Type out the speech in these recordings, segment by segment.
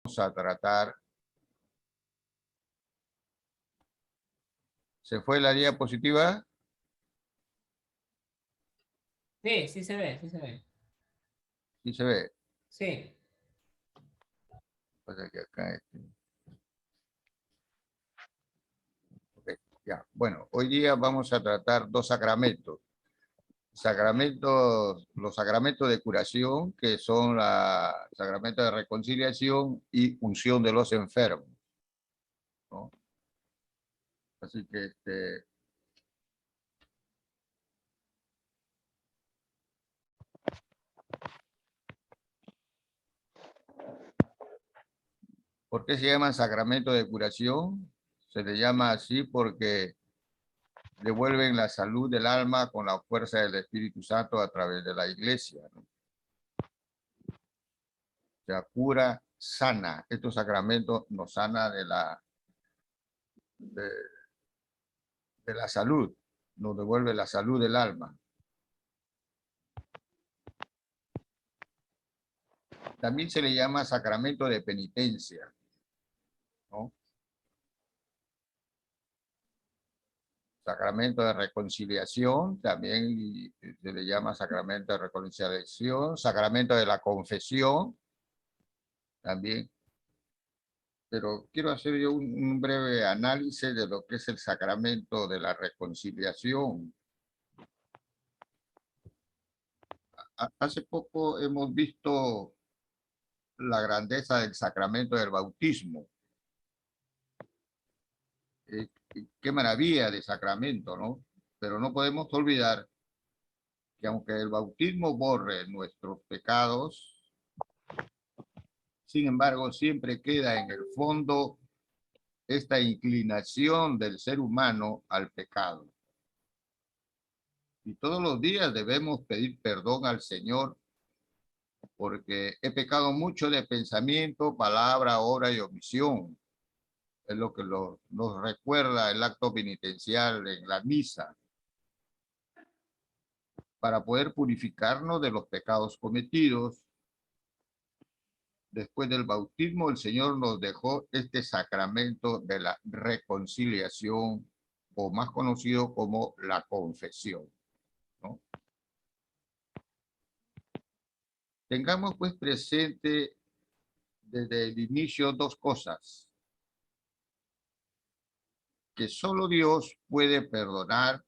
a tratar. ¿Se fue la diapositiva? Sí, sí se ve, sí se ve. Sí se ve. Sí. Pues aquí, acá, ok, ya. Bueno, hoy día vamos a tratar dos sacramentos. Los sacramentos de curación, que son la sacramento de reconciliación y unción de los enfermos, ¿no? Así que ¿por qué se llaman sacramento de curación? Se le llama así porque devuelven la salud del alma con la fuerza del Espíritu Santo a través de la iglesia, ¿no? O sea, cura, sana. Estos sacramentos nos sana de, de la salud, nos devuelve la salud del alma. También se le llama sacramento de penitencia, ¿no? Sacramento de reconciliación, también se le llama sacramento de reconciliación, sacramento de la confesión, también. Pero quiero hacer yo un breve análisis de lo que es el sacramento de la reconciliación. Hace poco hemos visto la grandeza del sacramento del bautismo. Qué maravilla de sacramento, ¿no? Pero no podemos olvidar que aunque el bautismo borre nuestros pecados, sin embargo, siempre queda en el fondo esta inclinación del ser humano al pecado. Y todos los días debemos pedir perdón al Señor porque he pecado mucho de pensamiento, palabra, obra y omisión. Es lo que nos recuerda el acto penitencial en la misa, para poder purificarnos de los pecados cometidos. Después del bautismo, el Señor nos dejó este sacramento de la reconciliación, o más conocido como la confesión, ¿no? Tengamos pues presente desde el inicio dos cosas: que solo Dios puede perdonar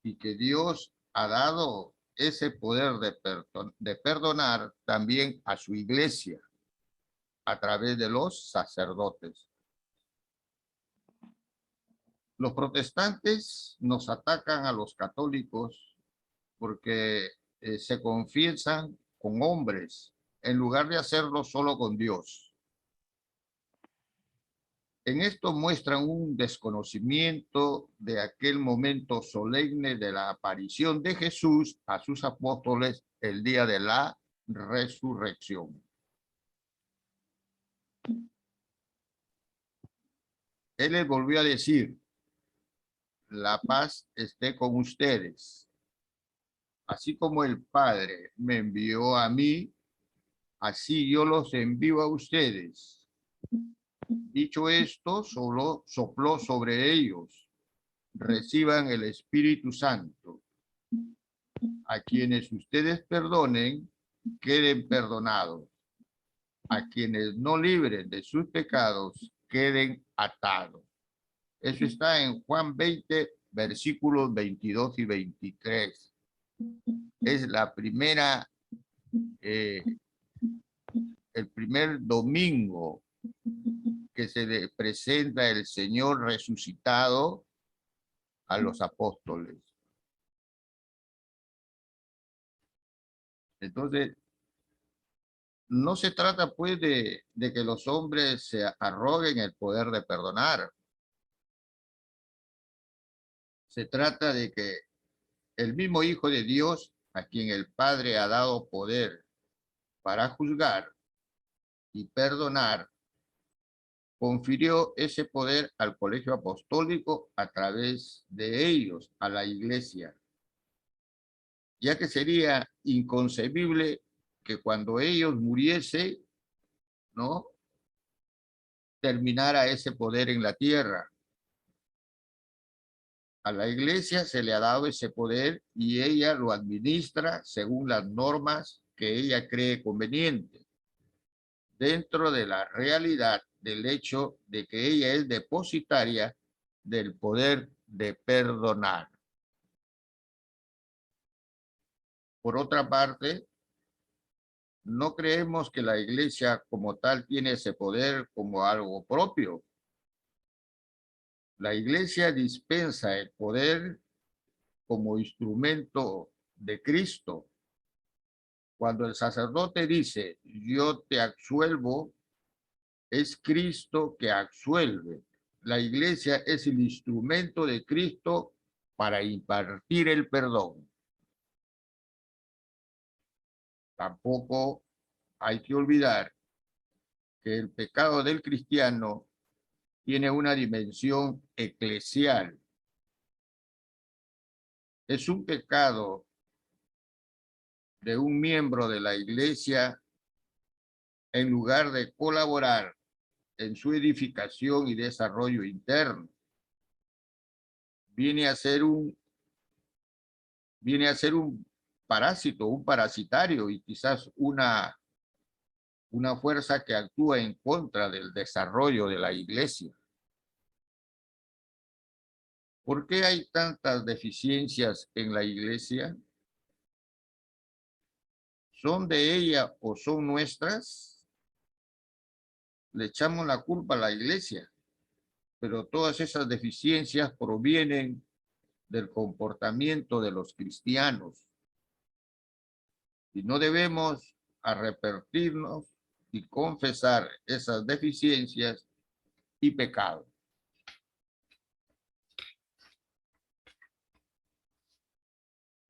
y que Dios ha dado ese poder de perdonar también a su iglesia a través de los sacerdotes. Los protestantes nos atacan a los católicos porque se confiesan con hombres en lugar de hacerlo solo con Dios. En esto muestran un desconocimiento de aquel momento solemne de la aparición de Jesús a sus apóstoles el día de la resurrección. Él les volvió a decir: la paz esté con ustedes. Así como el Padre me envió a mí, así yo los envío a ustedes. Dicho esto, solo sopló sobre ellos. Reciban el Espíritu Santo. A quienes ustedes perdonen, queden perdonados. A quienes no libren de sus pecados, queden atados. Eso está en Juan 20, versículos 22 y 23. Es la primera, el primer domingo que se le presenta el Señor resucitado a los apóstoles. Entonces, no se trata pues de que los hombres se arroguen el poder de perdonar. Se trata de que el mismo Hijo de Dios, a quien el Padre ha dado poder para juzgar y perdonar, confirió ese poder al colegio apostólico a través de ellos, a la iglesia, ya que sería inconcebible que cuando ellos muriesen, ¿no?, terminara ese poder en la tierra. A la iglesia se le ha dado ese poder y ella lo administra según las normas que ella cree conveniente, dentro de la realidad del hecho de que ella es depositaria del poder de perdonar. Por otra parte, no creemos que la iglesia como tal tiene ese poder como algo propio. La iglesia dispensa el poder como instrumento de Cristo. Cuando el sacerdote dice, yo te absuelvo, es Cristo que absuelve. La iglesia es el instrumento de Cristo para impartir el perdón. Tampoco hay que olvidar que el pecado del cristiano tiene una dimensión eclesial. Es un pecado de un miembro de la iglesia en lugar de colaborar en su edificación y desarrollo interno. Viene a ser un parásito, un parasitario y quizás una fuerza que actúa en contra del desarrollo de la iglesia. ¿Por qué hay tantas deficiencias en la iglesia? ¿Son de ella o son nuestras? Le echamos la culpa a la iglesia, pero todas esas deficiencias provienen del comportamiento de los cristianos. Y no debemos arrepentirnos y confesar esas deficiencias y pecados.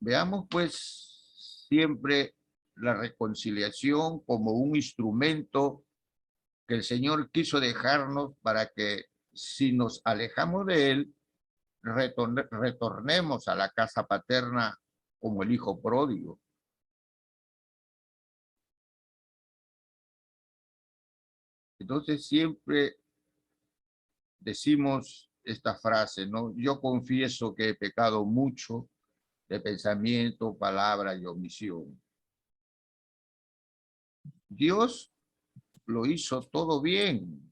Veamos pues siempre la reconciliación como un instrumento que el Señor quiso dejarnos para que si nos alejamos de Él, retornemos a la casa paterna como el hijo pródigo. Entonces siempre decimos esta frase, ¿no? Yo confieso que he pecado mucho de pensamiento, palabra y omisión. Dios lo hizo todo bien.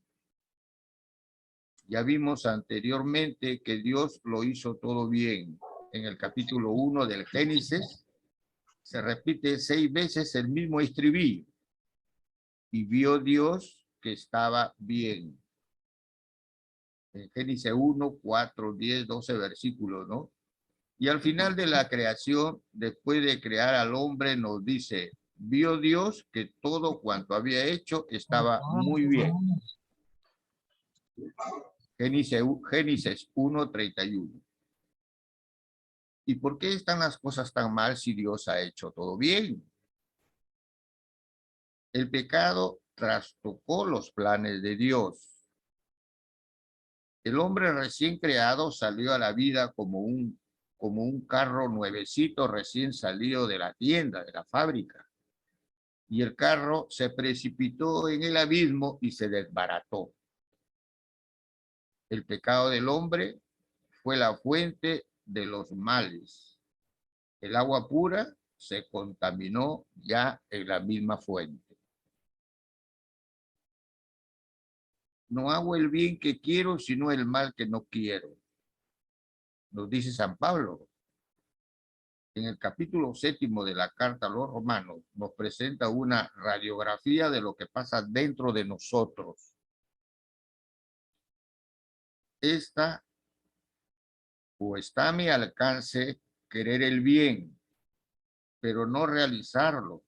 Ya vimos anteriormente que Dios lo hizo todo bien. En el capítulo 1 del Génesis se repite 6 veces el mismo estribillo. Y vio Dios que estaba bien. En Génesis 1, 4, 10, 12 versículos, ¿no? Y al final de la creación, después de crear al hombre, nos dice, vio Dios que todo cuanto había hecho estaba muy bien. Génesis 1, 31. ¿Y por qué están las cosas tan mal si Dios ha hecho todo bien? El pecado trastocó los planes de Dios. El hombre recién creado salió a la vida como un carro nuevecito recién salido de la tienda, de la fábrica. Y el carro se precipitó en el abismo y se desbarató. El pecado del hombre fue la fuente de los males. El agua pura se contaminó ya en la misma fuente. No hago el bien que quiero, sino el mal que no quiero. Nos dice San Pablo. En el capítulo 7 de la carta a los romanos, nos presenta una radiografía de lo que pasa dentro de nosotros. Está a mi alcance querer el bien, pero no realizarlo.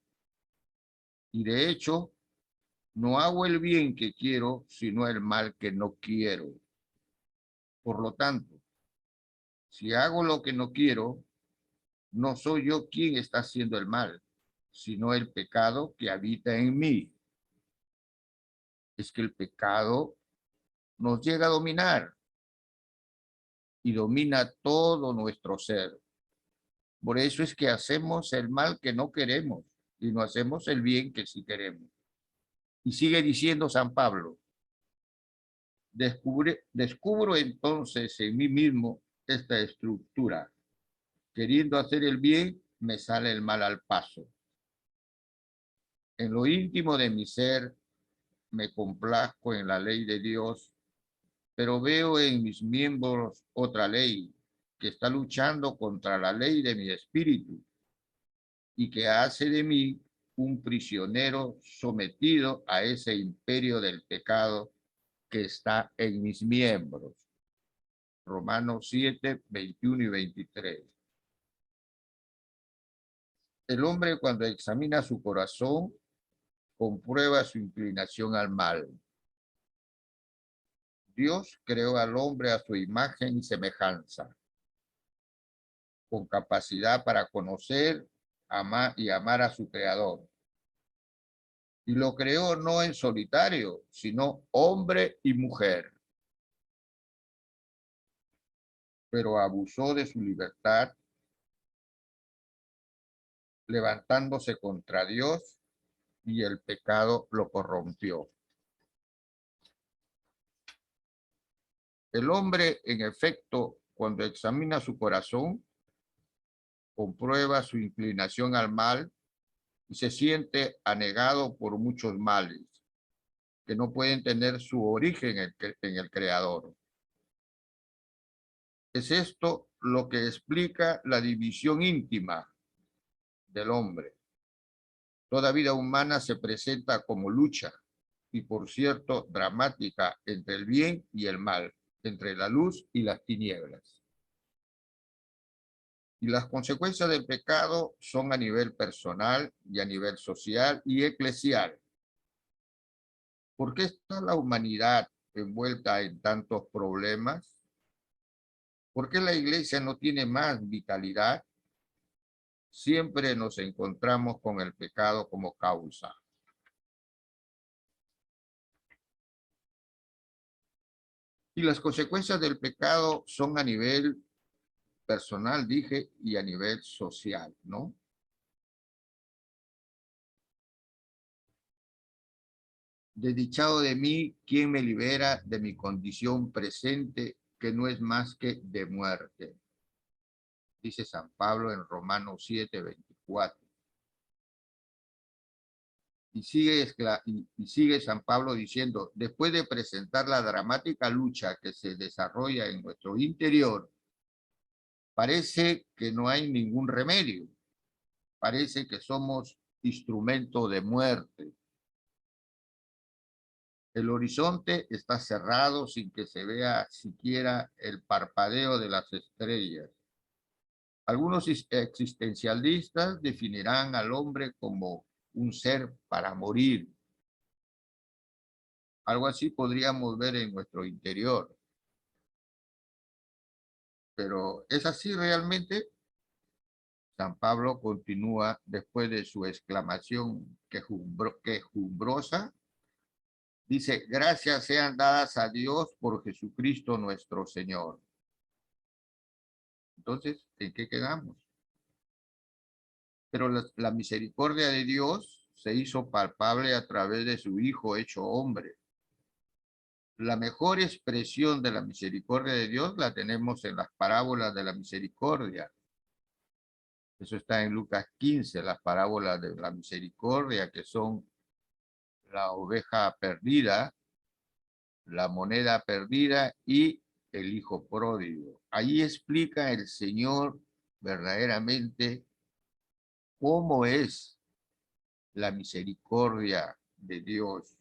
Y de hecho, no hago el bien que quiero, sino el mal que no quiero. Por lo tanto, si hago lo que no quiero, no soy yo quien está haciendo el mal, sino el pecado que habita en mí. Es que el pecado nos llega a dominar y domina todo nuestro ser. Por eso es que hacemos el mal que no queremos y no hacemos el bien que sí queremos. Y sigue diciendo San Pablo, Descubro entonces en mí mismo esta estructura. Queriendo hacer el bien, me sale el mal al paso. En lo íntimo de mi ser, me complazco en la ley de Dios, pero veo en mis miembros otra ley que está luchando contra la ley de mi espíritu y que hace de mí un prisionero sometido a ese imperio del pecado que está en mis miembros. Romanos 7, 21 y 23. El hombre cuando examina su corazón comprueba su inclinación al mal. Dios creó al hombre a su imagen y semejanza, con capacidad para conocer, amar y amar a su creador. Y lo creó no en solitario, sino hombre y mujer. Pero abusó de su libertad, levantándose contra Dios, y el pecado lo corrompió. El hombre, en efecto, cuando examina su corazón, comprueba su inclinación al mal y se siente anegado por muchos males que no pueden tener su origen en el Creador. Es esto lo que explica la división íntima del hombre. Toda vida humana se presenta como lucha y, por cierto, dramática entre el bien y el mal, entre la luz y las tinieblas. Y las consecuencias del pecado son a nivel personal y a nivel social y eclesial. ¿Por qué está la humanidad envuelta en tantos problemas? ¿Por qué la iglesia no tiene más vitalidad? Siempre nos encontramos con el pecado como causa. Y las consecuencias del pecado son a nivel personal, dije, y a nivel social, ¿no? Desdichado de mí, ¿quién me libera de mi condición presente, que no es más que de muerte? Dice San Pablo en Romanos 7, 24. Y sigue San Pablo diciendo, después de presentar la dramática lucha que se desarrolla en nuestro interior, parece que no hay ningún remedio. Parece que somos instrumento de muerte. El horizonte está cerrado sin que se vea siquiera el parpadeo de las estrellas. Algunos existencialistas definirán al hombre como un ser para morir. Algo así podríamos ver en nuestro interior. Pero ¿es así realmente? San Pablo continúa después de su exclamación quejumbrosa. Dice, gracias sean dadas a Dios por Jesucristo nuestro Señor. Entonces, ¿en qué quedamos? Pero la misericordia de Dios se hizo palpable a través de su Hijo hecho hombre. La mejor expresión de la misericordia de Dios la tenemos en las parábolas de la misericordia. Eso está en Lucas 15, las parábolas de la misericordia, que son la oveja perdida, la moneda perdida y el hijo pródigo. Ahí explica el Señor verdaderamente cómo es la misericordia de Dios.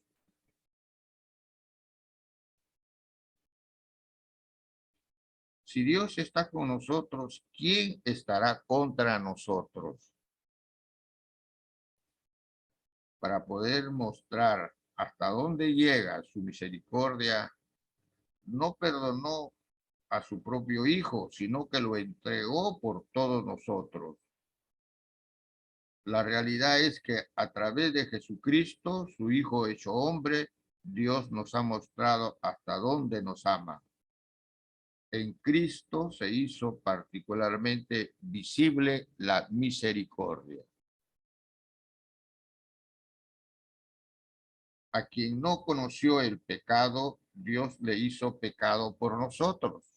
Si Dios está con nosotros, ¿quién estará contra nosotros? Para poder mostrar hasta dónde llega su misericordia, no perdonó a su propio Hijo, sino que lo entregó por todos nosotros. La realidad es que a través de Jesucristo, su Hijo hecho hombre, Dios nos ha mostrado hasta dónde nos ama. En Cristo se hizo particularmente visible la misericordia. A quien no conoció el pecado, Dios le hizo pecado por nosotros.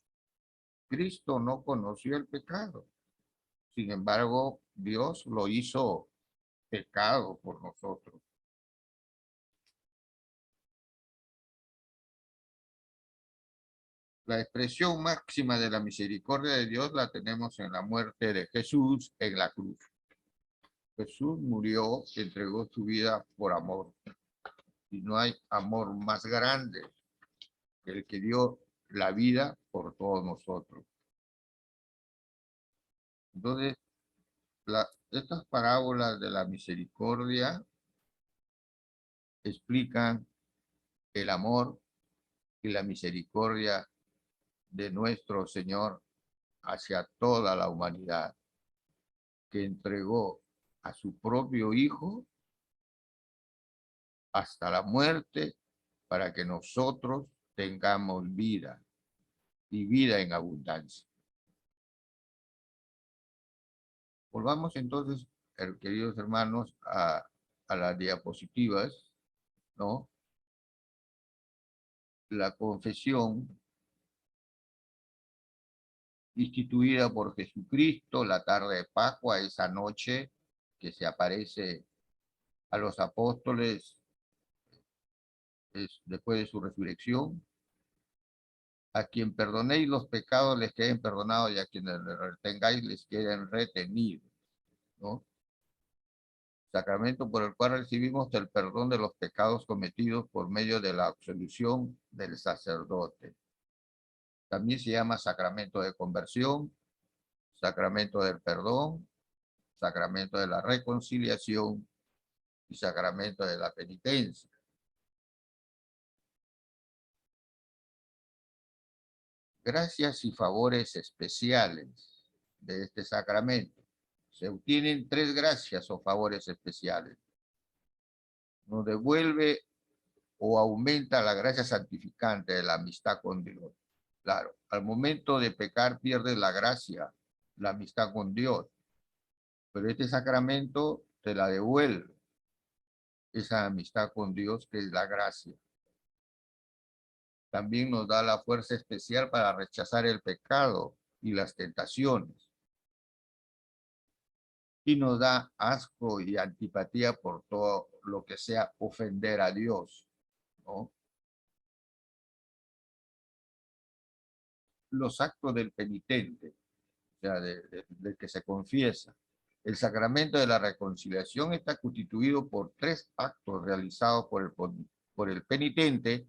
Cristo no conoció el pecado. Sin embargo, Dios lo hizo pecado por nosotros. La expresión máxima de la misericordia de Dios la tenemos en la muerte de Jesús en la cruz. Jesús murió, entregó su vida por amor. Y no hay amor más grande que el que dio la vida por todos nosotros. Entonces, estas parábolas de la misericordia explican el amor y la misericordia de nuestro Señor hacia toda la humanidad, que entregó a su propio Hijo hasta la muerte para que nosotros tengamos vida y vida en abundancia. Volvamos entonces, queridos hermanos, a las diapositivas, ¿no? La confesión instituida por Jesucristo la tarde de Pascua, esa noche que se aparece a los apóstoles después de su resurrección. A quien perdonéis los pecados les queden perdonados y a quienes les retengáis les queden retenidos, ¿no? Sacramento por el cual recibimos el perdón de los pecados cometidos por medio de la absolución del sacerdote. También se llama sacramento de conversión, sacramento del perdón, sacramento de la reconciliación y sacramento de la penitencia. Gracias y favores especiales de este sacramento. Se obtienen 3 gracias o favores especiales. Nos devuelve o aumenta la gracia santificante de la amistad con Dios. Claro, al momento de pecar pierdes la gracia, la amistad con Dios, pero este sacramento te la devuelve, esa amistad con Dios que es la gracia. También nos da la fuerza especial para rechazar el pecado y las tentaciones. Y nos da asco y antipatía por todo lo que sea ofender a Dios, ¿no? Los actos del penitente, o sea, del que se confiesa. El sacramento de la reconciliación está constituido por 3 actos realizados por el penitente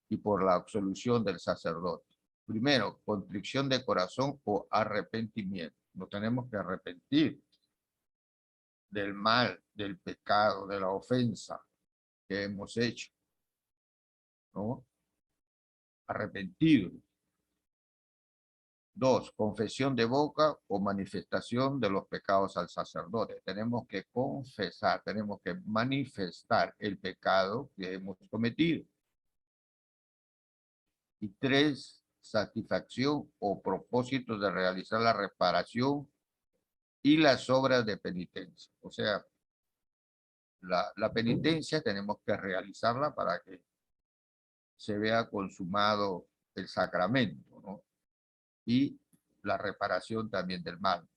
y por la absolución del sacerdote. Primero, contrición de corazón o arrepentimiento. Nos tenemos que arrepentir del mal, del pecado, de la ofensa que hemos hecho, ¿no? Arrepentidos. 2, confesión de boca o manifestación de los pecados al sacerdote. Tenemos que confesar, tenemos que manifestar el pecado que hemos cometido. Y 3, satisfacción o propósito de realizar la reparación y las obras de penitencia. O sea, la penitencia tenemos que realizarla para que se vea consumado el sacramento, ¿no? Y la reparación también del mal.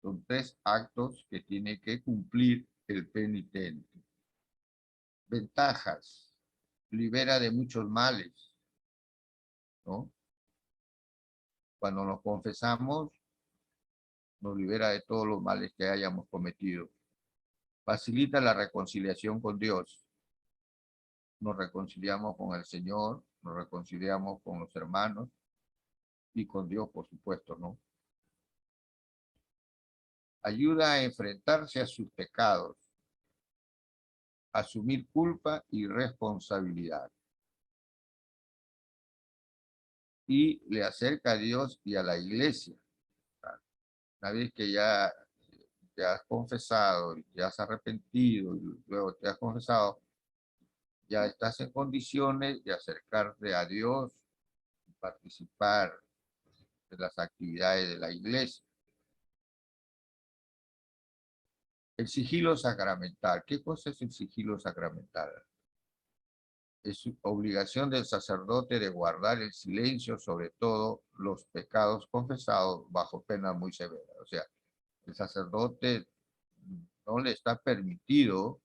Son 3 actos que tiene que cumplir el penitente. Ventajas. Libera de muchos males, ¿no? Cuando nos confesamos, nos libera de todos los males que hayamos cometido. Facilita la reconciliación con Dios. Nos reconciliamos con el Señor, nos reconciliamos con los hermanos y con Dios, por supuesto, ¿no? Ayuda a enfrentarse a sus pecados, asumir culpa y responsabilidad. Y le acerca a Dios y a la iglesia. Una vez que ya te has confesado, te has arrepentido y luego te has confesado, ya estás en condiciones de acercarte a Dios y participar de las actividades de la iglesia. El sigilo sacramental. ¿Qué cosa es el sigilo sacramental? es obligación del sacerdote de guardar el silencio sobre todo los pecados confesados bajo pena muy severa. O sea, el sacerdote no le está permitido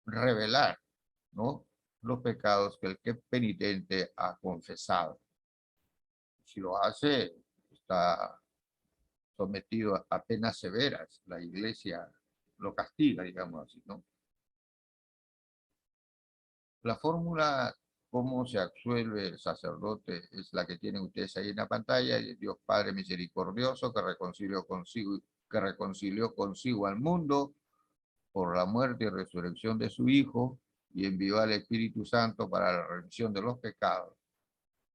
revelar, ¿no?, los pecados que el que penitente ha confesado. Si lo hace, está sometido a penas severas. La iglesia lo castiga, digamos así, ¿no? La fórmula cómo se absuelve el sacerdote es la que tienen ustedes ahí en la pantalla. Dios Padre misericordioso que reconcilió consigo al mundo por la muerte y resurrección de su Hijo y envió al Espíritu Santo para la remisión de los pecados.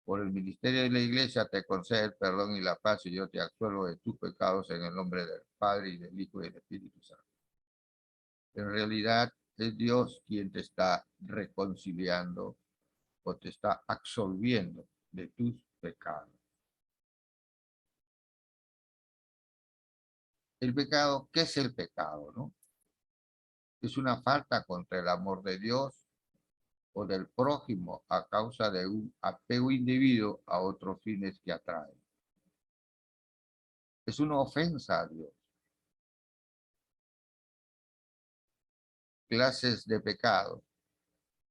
Por el ministerio de la Iglesia te concede el perdón y la paz, y yo te absuelvo de tus pecados en el nombre del Padre y del Hijo y del Espíritu Santo. En realidad es Dios quien te está reconciliando o te está absolviendo de tus pecados. El pecado, ¿qué es el pecado, no? Es una falta contra el amor de Dios o del prójimo a causa de un apego indebido a otros fines que atraen. Es una ofensa a Dios. Clases de pecado.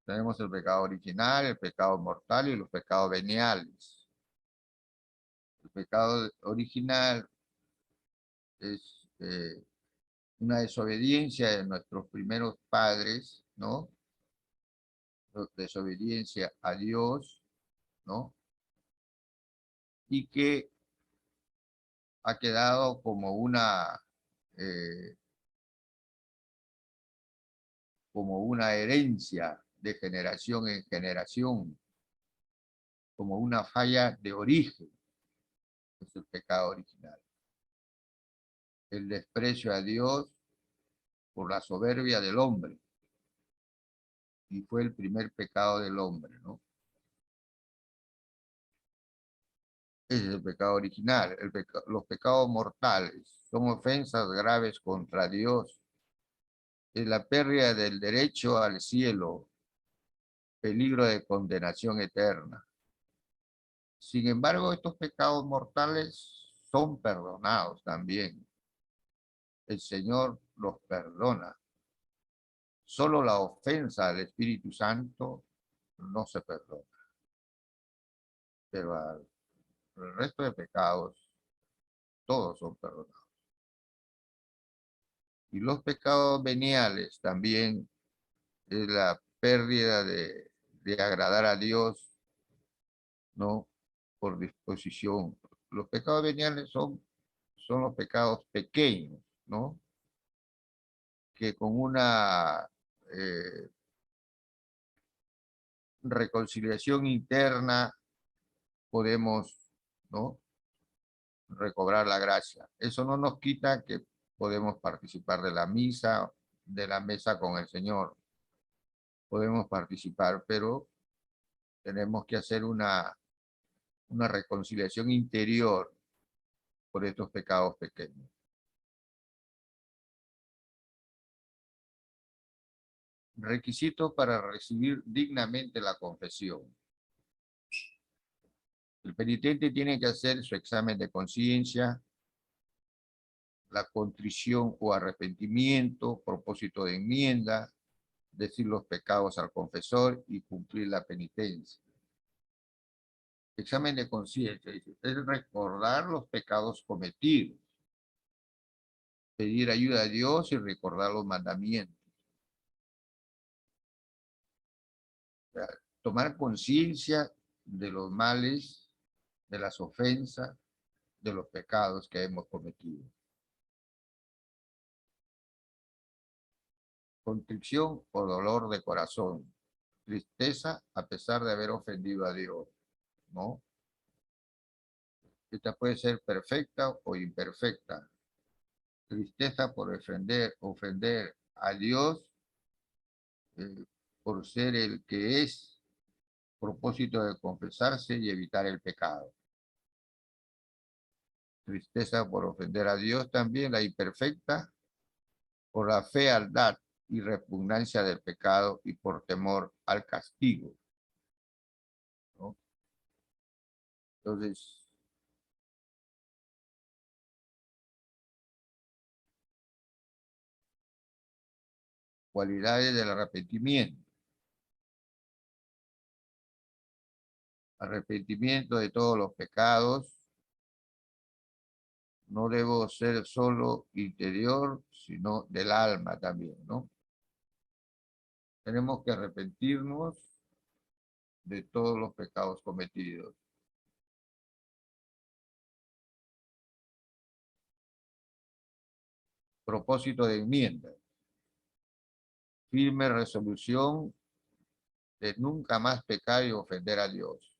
Tenemos el pecado original, el pecado mortal y los pecados veniales. El pecado original es una desobediencia de nuestros primeros padres, ¿no? Desobediencia a Dios, ¿no? Y que ha quedado eh, como una herencia de generación en generación, como una falla de origen. Es el pecado original. El desprecio a Dios por la soberbia del hombre. Y fue el primer pecado del hombre, ¿no? Ese es el pecado original. Los pecados mortales son ofensas graves contra Dios. Es la pérdida del derecho al cielo, peligro de condenación eterna. Sin embargo, estos pecados mortales son perdonados también. El Señor los perdona. Solo la ofensa al Espíritu Santo no se perdona. Pero el resto de pecados, todos son perdonados. Y los pecados veniales también es la pérdida de agradar a Dios, ¿no? Por disposición. Los pecados veniales son los pecados pequeños, ¿no? Que con una reconciliación interna podemos, ¿no?, recobrar la gracia. Eso no nos quita que podemos participar de la misa, de la mesa con el Señor. Podemos participar, pero tenemos que hacer una reconciliación interior por estos pecados pequeños. Requisitos para recibir dignamente la confesión. El penitente tiene que hacer su examen de conciencia, la contrición o arrepentimiento, propósito de enmienda, decir los pecados al confesor y cumplir la penitencia. Examen de conciencia es recordar los pecados cometidos, pedir ayuda a Dios y recordar los mandamientos. O sea, tomar conciencia de los males, de las ofensas, de los pecados que hemos cometido. Contrición o dolor de corazón. Tristeza a pesar de haber ofendido a Dios, ¿no? Esta puede ser perfecta o imperfecta. Tristeza por ofender a Dios por ser el que es, propósito de confesarse y evitar el pecado. Tristeza por ofender a Dios también, la imperfecta, por la fealdad y repugnancia del pecado y por temor al castigo, ¿no? Entonces, cualidades del arrepentimiento. Arrepentimiento de todos los pecados. No debo ser solo interior, sino del alma también, ¿no? Tenemos que arrepentirnos de todos los pecados cometidos. Propósito de enmienda. Firme resolución de nunca más pecar y ofender a Dios.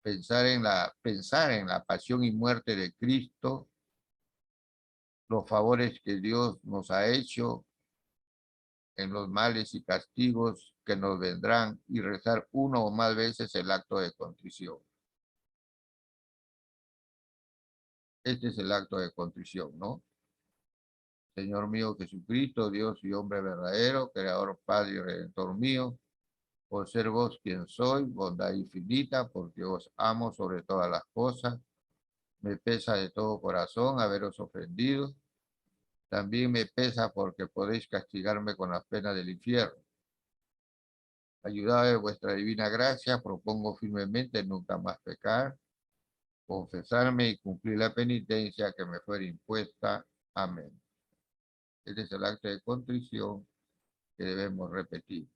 Pensar en la pasión y muerte de Cristo, los favores que Dios nos ha hecho, en los males y castigos que nos vendrán y rezar una o más veces el acto de contrición. Este es el acto de contrición, ¿no? Señor mío Jesucristo, Dios y hombre verdadero, Creador, Padre y Redentor mío, por ser vos quien soy, bondad infinita, porque os amo sobre todas las cosas. Me pesa de todo corazón haberos ofendido. También me pesa porque podéis castigarme con las penas del infierno. Ayudado de vuestra divina gracia, propongo firmemente nunca más pecar, confesarme y cumplir la penitencia que me fuera impuesta. Amén. Este es el acto de contrición que debemos repetir.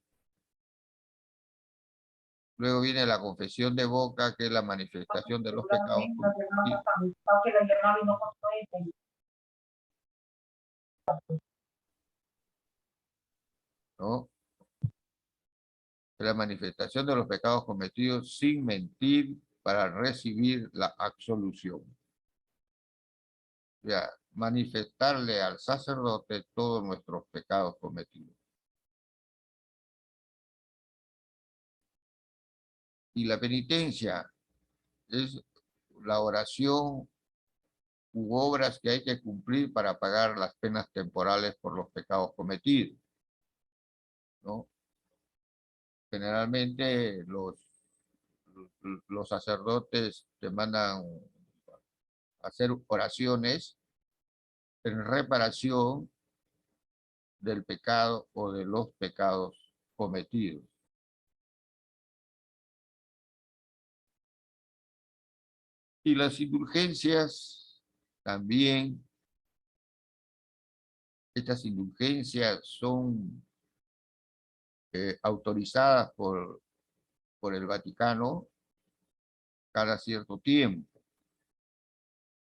Luego viene la confesión de boca, que es la manifestación de los pecados cometidos, ¿no? Es la manifestación de los pecados cometidos sin mentir para recibir la absolución. Ya, manifestarle al sacerdote todos nuestros pecados cometidos. Y la penitencia es la oración u obras que hay que cumplir para pagar las penas temporales por los pecados cometidos, ¿no? Generalmente los sacerdotes te mandan a hacer oraciones en reparación del pecado o de los pecados cometidos. Y las indulgencias también, estas indulgencias son autorizadas por el Vaticano cada cierto tiempo.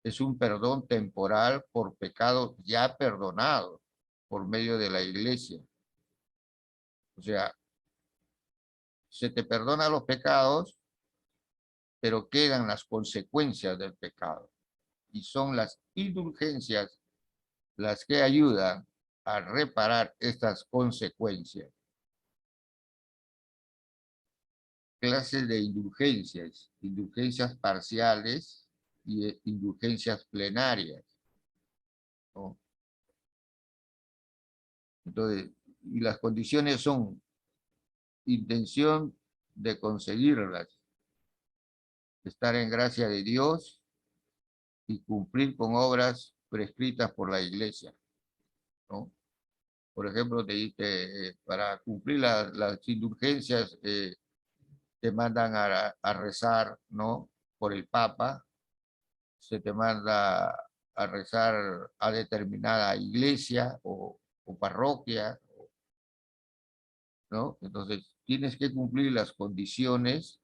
Es un perdón temporal por pecados ya perdonados por medio de la Iglesia. O sea, se te perdona los pecados, pero quedan las consecuencias del pecado. Y son las indulgencias las que ayudan a reparar estas consecuencias. Clases de indulgencias, indulgencias parciales y indulgencias plenarias, ¿no? Entonces, y las condiciones son intención de conseguirlas, estar en gracia de Dios y cumplir con obras prescritas por la Iglesia, ¿no? Por ejemplo, para cumplir las indulgencias, te mandan a rezar, ¿no? Por el Papa, se te manda a rezar a determinada iglesia o parroquia, ¿no? Entonces, tienes que cumplir las condiciones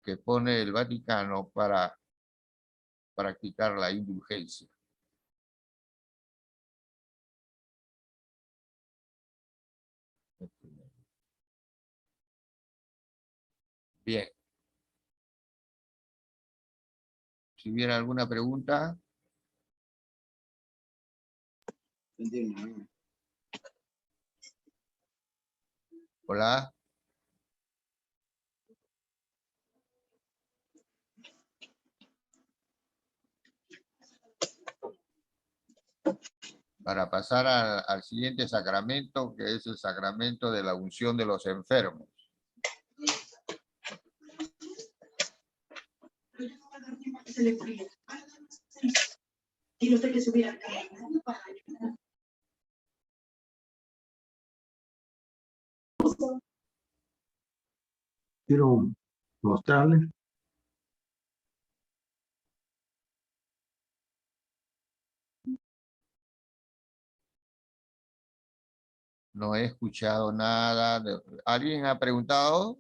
que pone el Vaticano para practicar la indulgencia. Bien. Si hubiera alguna pregunta. Hola. para pasar al siguiente sacramento, que es el sacramento de la unción de los enfermos. Y no sé qué subir acá. Quiero mostrarles. No he escuchado nada. ¿Alguien ha preguntado?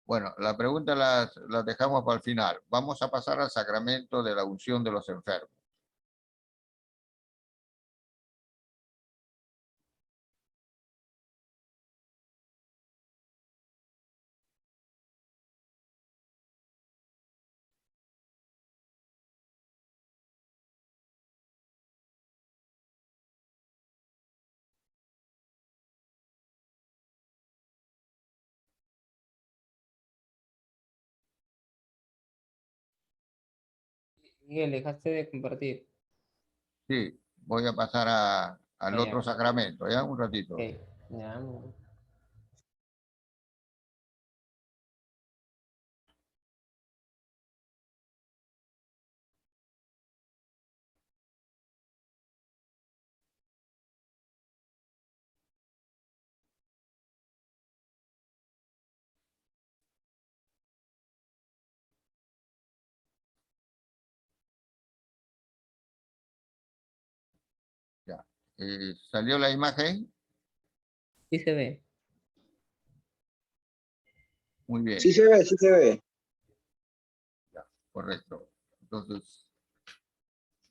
Bueno, la pregunta la dejamos para el final. Vamos a pasar al sacramento de la unción de los enfermos. Miguel, dejaste de compartir. Sí, voy a pasar al Ya, otro sacramento, ¿ya? Un ratito. ok. Ya, no. Ya. ¿Salió la imagen? Sí se ve. Muy bien, Sí se ve, sí se ve. correcto. Entonces,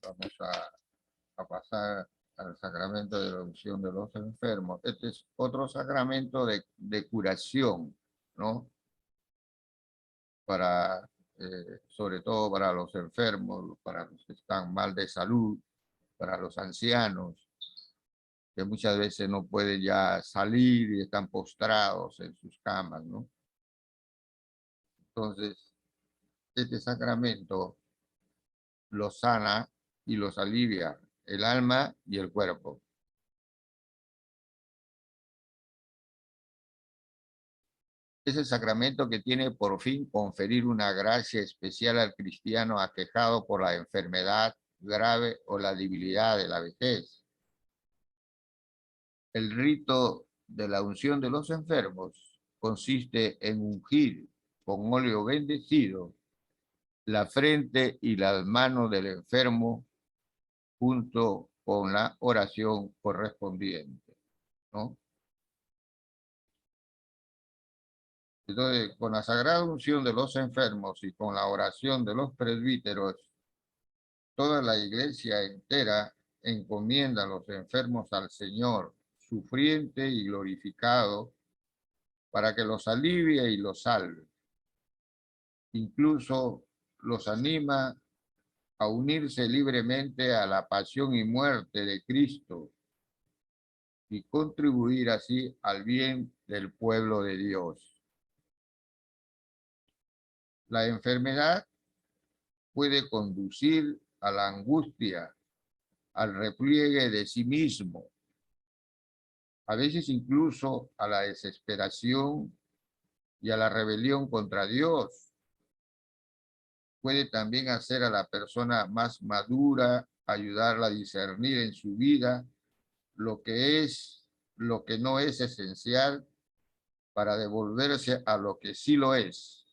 vamos a pasar al sacramento de la unción de los enfermos. Este es otro sacramento de curación, ¿no? Para, sobre todo para los enfermos, para los que están mal de salud, para los ancianos, que muchas veces no pueden ya salir y están postrados en sus camas, ¿no? Entonces, este sacramento los sana y los alivia, el alma y el cuerpo. Es el sacramento que tiene por fin conferir una gracia especial al cristiano aquejado por la enfermedad grave o la debilidad de la vejez. El rito de la unción de los enfermos consiste en ungir con óleo bendecido la frente y las manos del enfermo junto con la oración correspondiente, ¿no? Entonces, con la sagrada unción de los enfermos y con la oración de los presbíteros, toda la iglesia entera encomienda a los enfermos al Señor, sufriente y glorificado, para que los alivie y los salve. Incluso los anima a unirse libremente a la pasión y muerte de Cristo y contribuir así al bien del pueblo de Dios. La enfermedad puede conducir a la angustia, al repliegue de sí mismo, a veces incluso a la desesperación y a la rebelión contra Dios. Puede también hacer a la persona más madura, ayudarla a discernir en su vida lo que es, lo que no es esencial para devolverse a lo que sí lo es.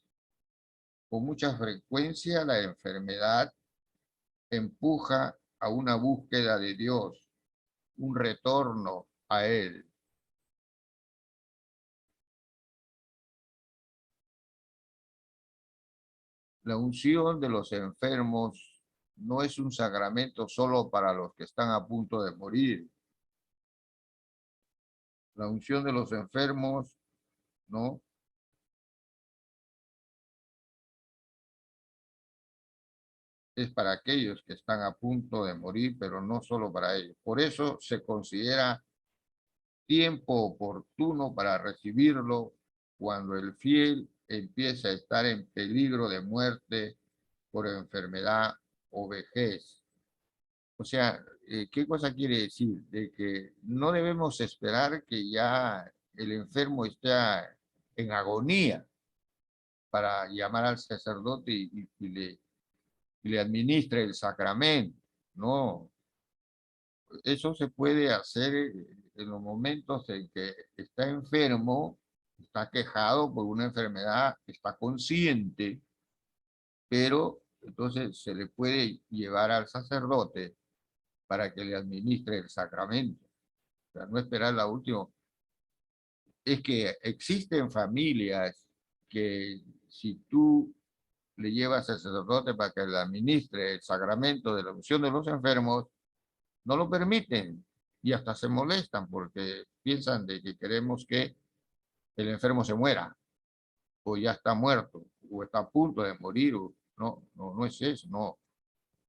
Con mucha frecuencia la enfermedad empuja a una búsqueda de Dios, un retorno a Él. La unción de los enfermos no es un sacramento solo para los que están a punto de morir. La unción de los enfermos, ¿no?, es para aquellos que están a punto de morir, pero no solo para ellos. Por eso se considera tiempo oportuno para recibirlo cuando el fiel empieza a estar en peligro de muerte por enfermedad o vejez. O sea, ¿qué cosa quiere decir? De que no debemos esperar que ya el enfermo esté en agonía para llamar al sacerdote y le administre el sacramento. No, eso se puede hacer en los momentos en que está enfermo, está quejado por una enfermedad, está consciente, pero entonces se le puede llevar al sacerdote para que le administre el sacramento. O sea, no esperar la última. Es que existen familias que si tú le llevas al sacerdote para que le administre el sacramento de la unción de los enfermos, no lo permiten y hasta se molestan porque piensan de que queremos que el enfermo se muera o ya está muerto o está a punto de morir. No es eso, no.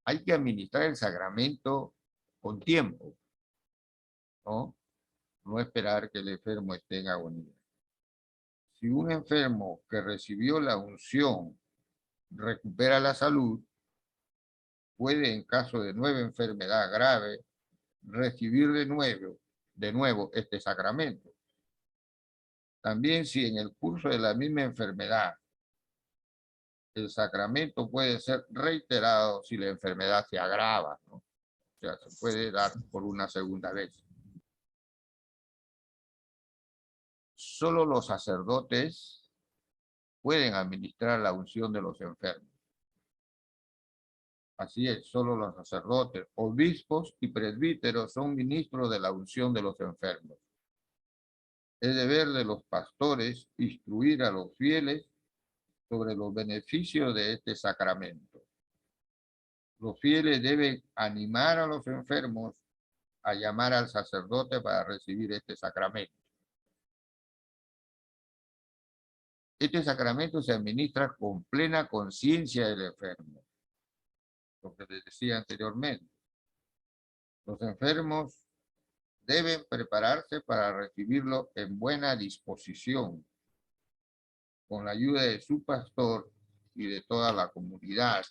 Hay que administrar el sacramento con tiempo, ¿no? No esperar que el enfermo esté en agonía. Si un enfermo que recibió la unción recupera la salud, puede en caso de nueva enfermedad grave recibir de nuevo este sacramento. También si en el curso de la misma enfermedad el sacramento puede ser reiterado si la enfermedad se agrava, ¿no? O sea, se puede dar por una segunda vez. Solo los sacerdotes pueden administrar la unción de los enfermos. Así es, solo los sacerdotes, obispos y presbíteros son ministros de la unción de los enfermos. Es deber de los pastores instruir a los fieles sobre los beneficios de este sacramento. Los fieles deben animar a los enfermos a llamar al sacerdote para recibir este sacramento. Este sacramento se administra con plena conciencia del enfermo, lo que les decía anteriormente. Los enfermos deben prepararse para recibirlo en buena disposición, con la ayuda de su pastor y de toda la comunidad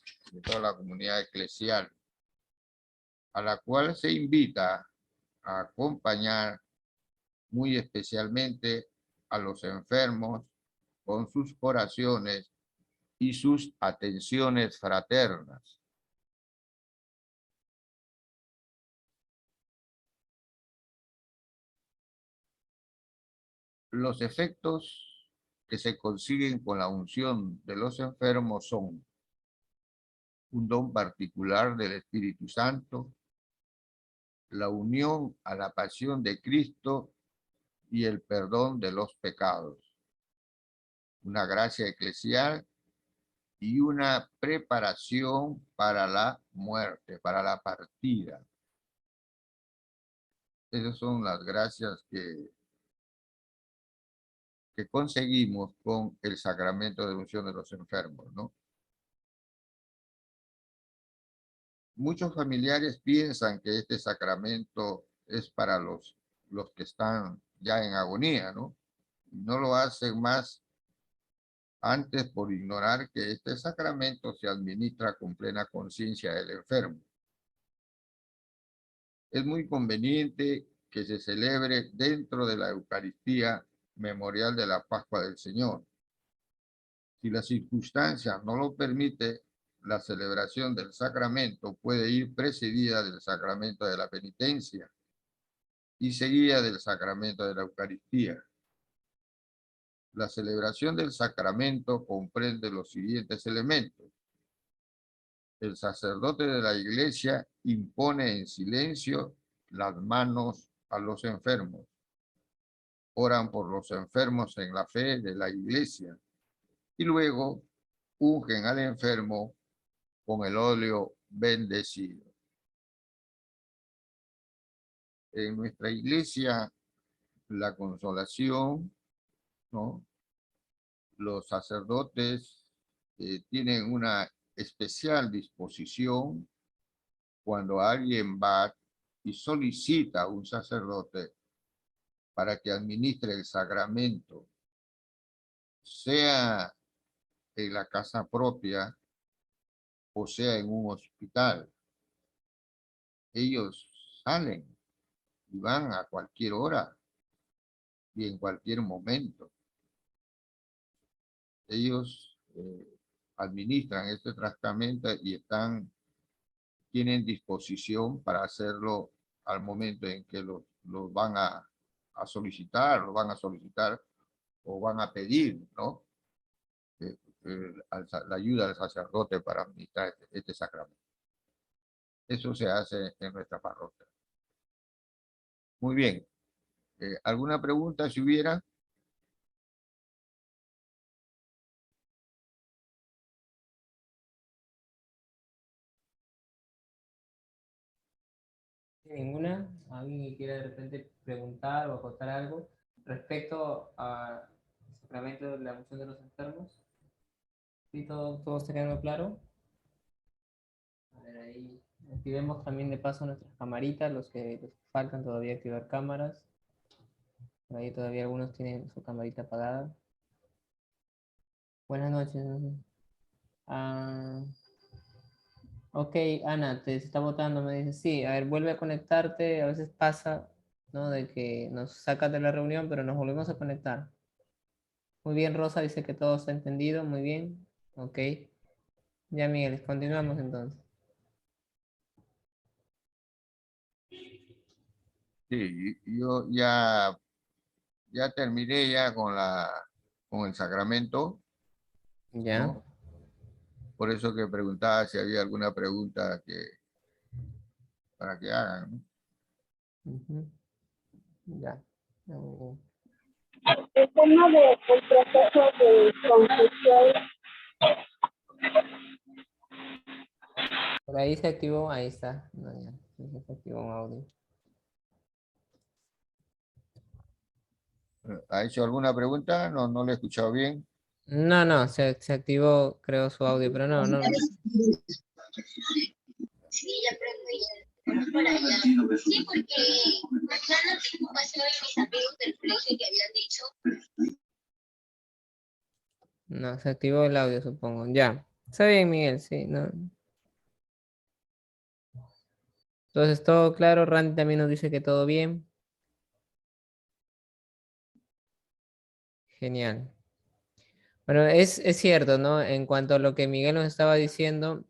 eclesial, a la cual se invita a acompañar muy especialmente a los enfermos con sus oraciones y sus atenciones fraternas. Los efectos que se consiguen con la unción de los enfermos son un don particular del Espíritu Santo, la unión a la pasión de Cristo y el perdón de los pecados, una gracia eclesial y una preparación para la muerte, para la partida. Esas son las gracias que conseguimos con el sacramento de unción de los enfermos, ¿no? Muchos familiares piensan que este sacramento es para los que están ya en agonía, ¿no? No lo hacen más antes por ignorar que este sacramento se administra con plena conciencia del enfermo. Es muy conveniente que se celebre dentro de la Eucaristía memorial de la Pascua del Señor. Si la circunstancia no lo permite, la celebración del sacramento puede ir precedida del sacramento de la penitencia y seguida del sacramento de la Eucaristía. La celebración del sacramento comprende los siguientes elementos. El sacerdote de la iglesia impone en silencio las manos a los enfermos. Oran por los enfermos en la fe de la iglesia y luego ungen al enfermo con el óleo bendecido. En nuestra iglesia, la consolación, ¿no? Los sacerdotes tienen una especial disposición cuando alguien va y solicita a un sacerdote para que administre el sacramento sea en la casa propia o sea en un hospital. Ellos salen y van a cualquier hora y en cualquier momento. Ellos administran este tratamiento y tienen disposición para hacerlo al momento en que lo van a solicitar, lo van a solicitar o van a pedir, ¿no? La ayuda del sacerdote para administrar este sacramento. Eso se hace en nuestra parroquia. Muy bien. ¿Alguna pregunta si hubiera? ¿Ninguna? ¿Alguien que quiera de repente preguntar o acotar algo respecto al sacramento de la unción de los enfermos? ¿Sí, todo está quedando claro? A ver, ahí activemos también de paso nuestras camaritas, los que faltan todavía activar cámaras. Por ahí todavía algunos tienen su camarita apagada. Buenas noches. Ah, ok, Ana, te está votando, me dice, sí, a ver, vuelve a conectarte, a veces pasa, ¿no? De que nos sacas de la reunión, pero nos volvemos a conectar. Muy bien, Rosa, dice que todo está entendido, muy bien, ok. Ya, Miguel, continuamos entonces. Sí, yo ya terminé ya con el sacramento, Ya. ¿no? Por eso que preguntaba si había alguna pregunta para que hagan, ¿no? Ujú. Ya. Ya, muy bien. El tema del proceso de concesión. Por ahí se activó, ahí está. No, ya, sí, se activó un audio. ¿Ha hecho alguna pregunta? No, no le he escuchado bien. No, no, se activó, creo, su audio, pero no, no. Sí, ya aprendí. Por allá. Sí, porque mañana tengo paseo de mis amigos del colegio que habían dicho. No, se activó el audio, supongo. Ya. Está bien, Miguel, sí, no. Entonces, todo claro. Randy también nos dice que todo bien. Genial. Bueno, es cierto, ¿no? En cuanto a lo que Miguel nos estaba diciendo,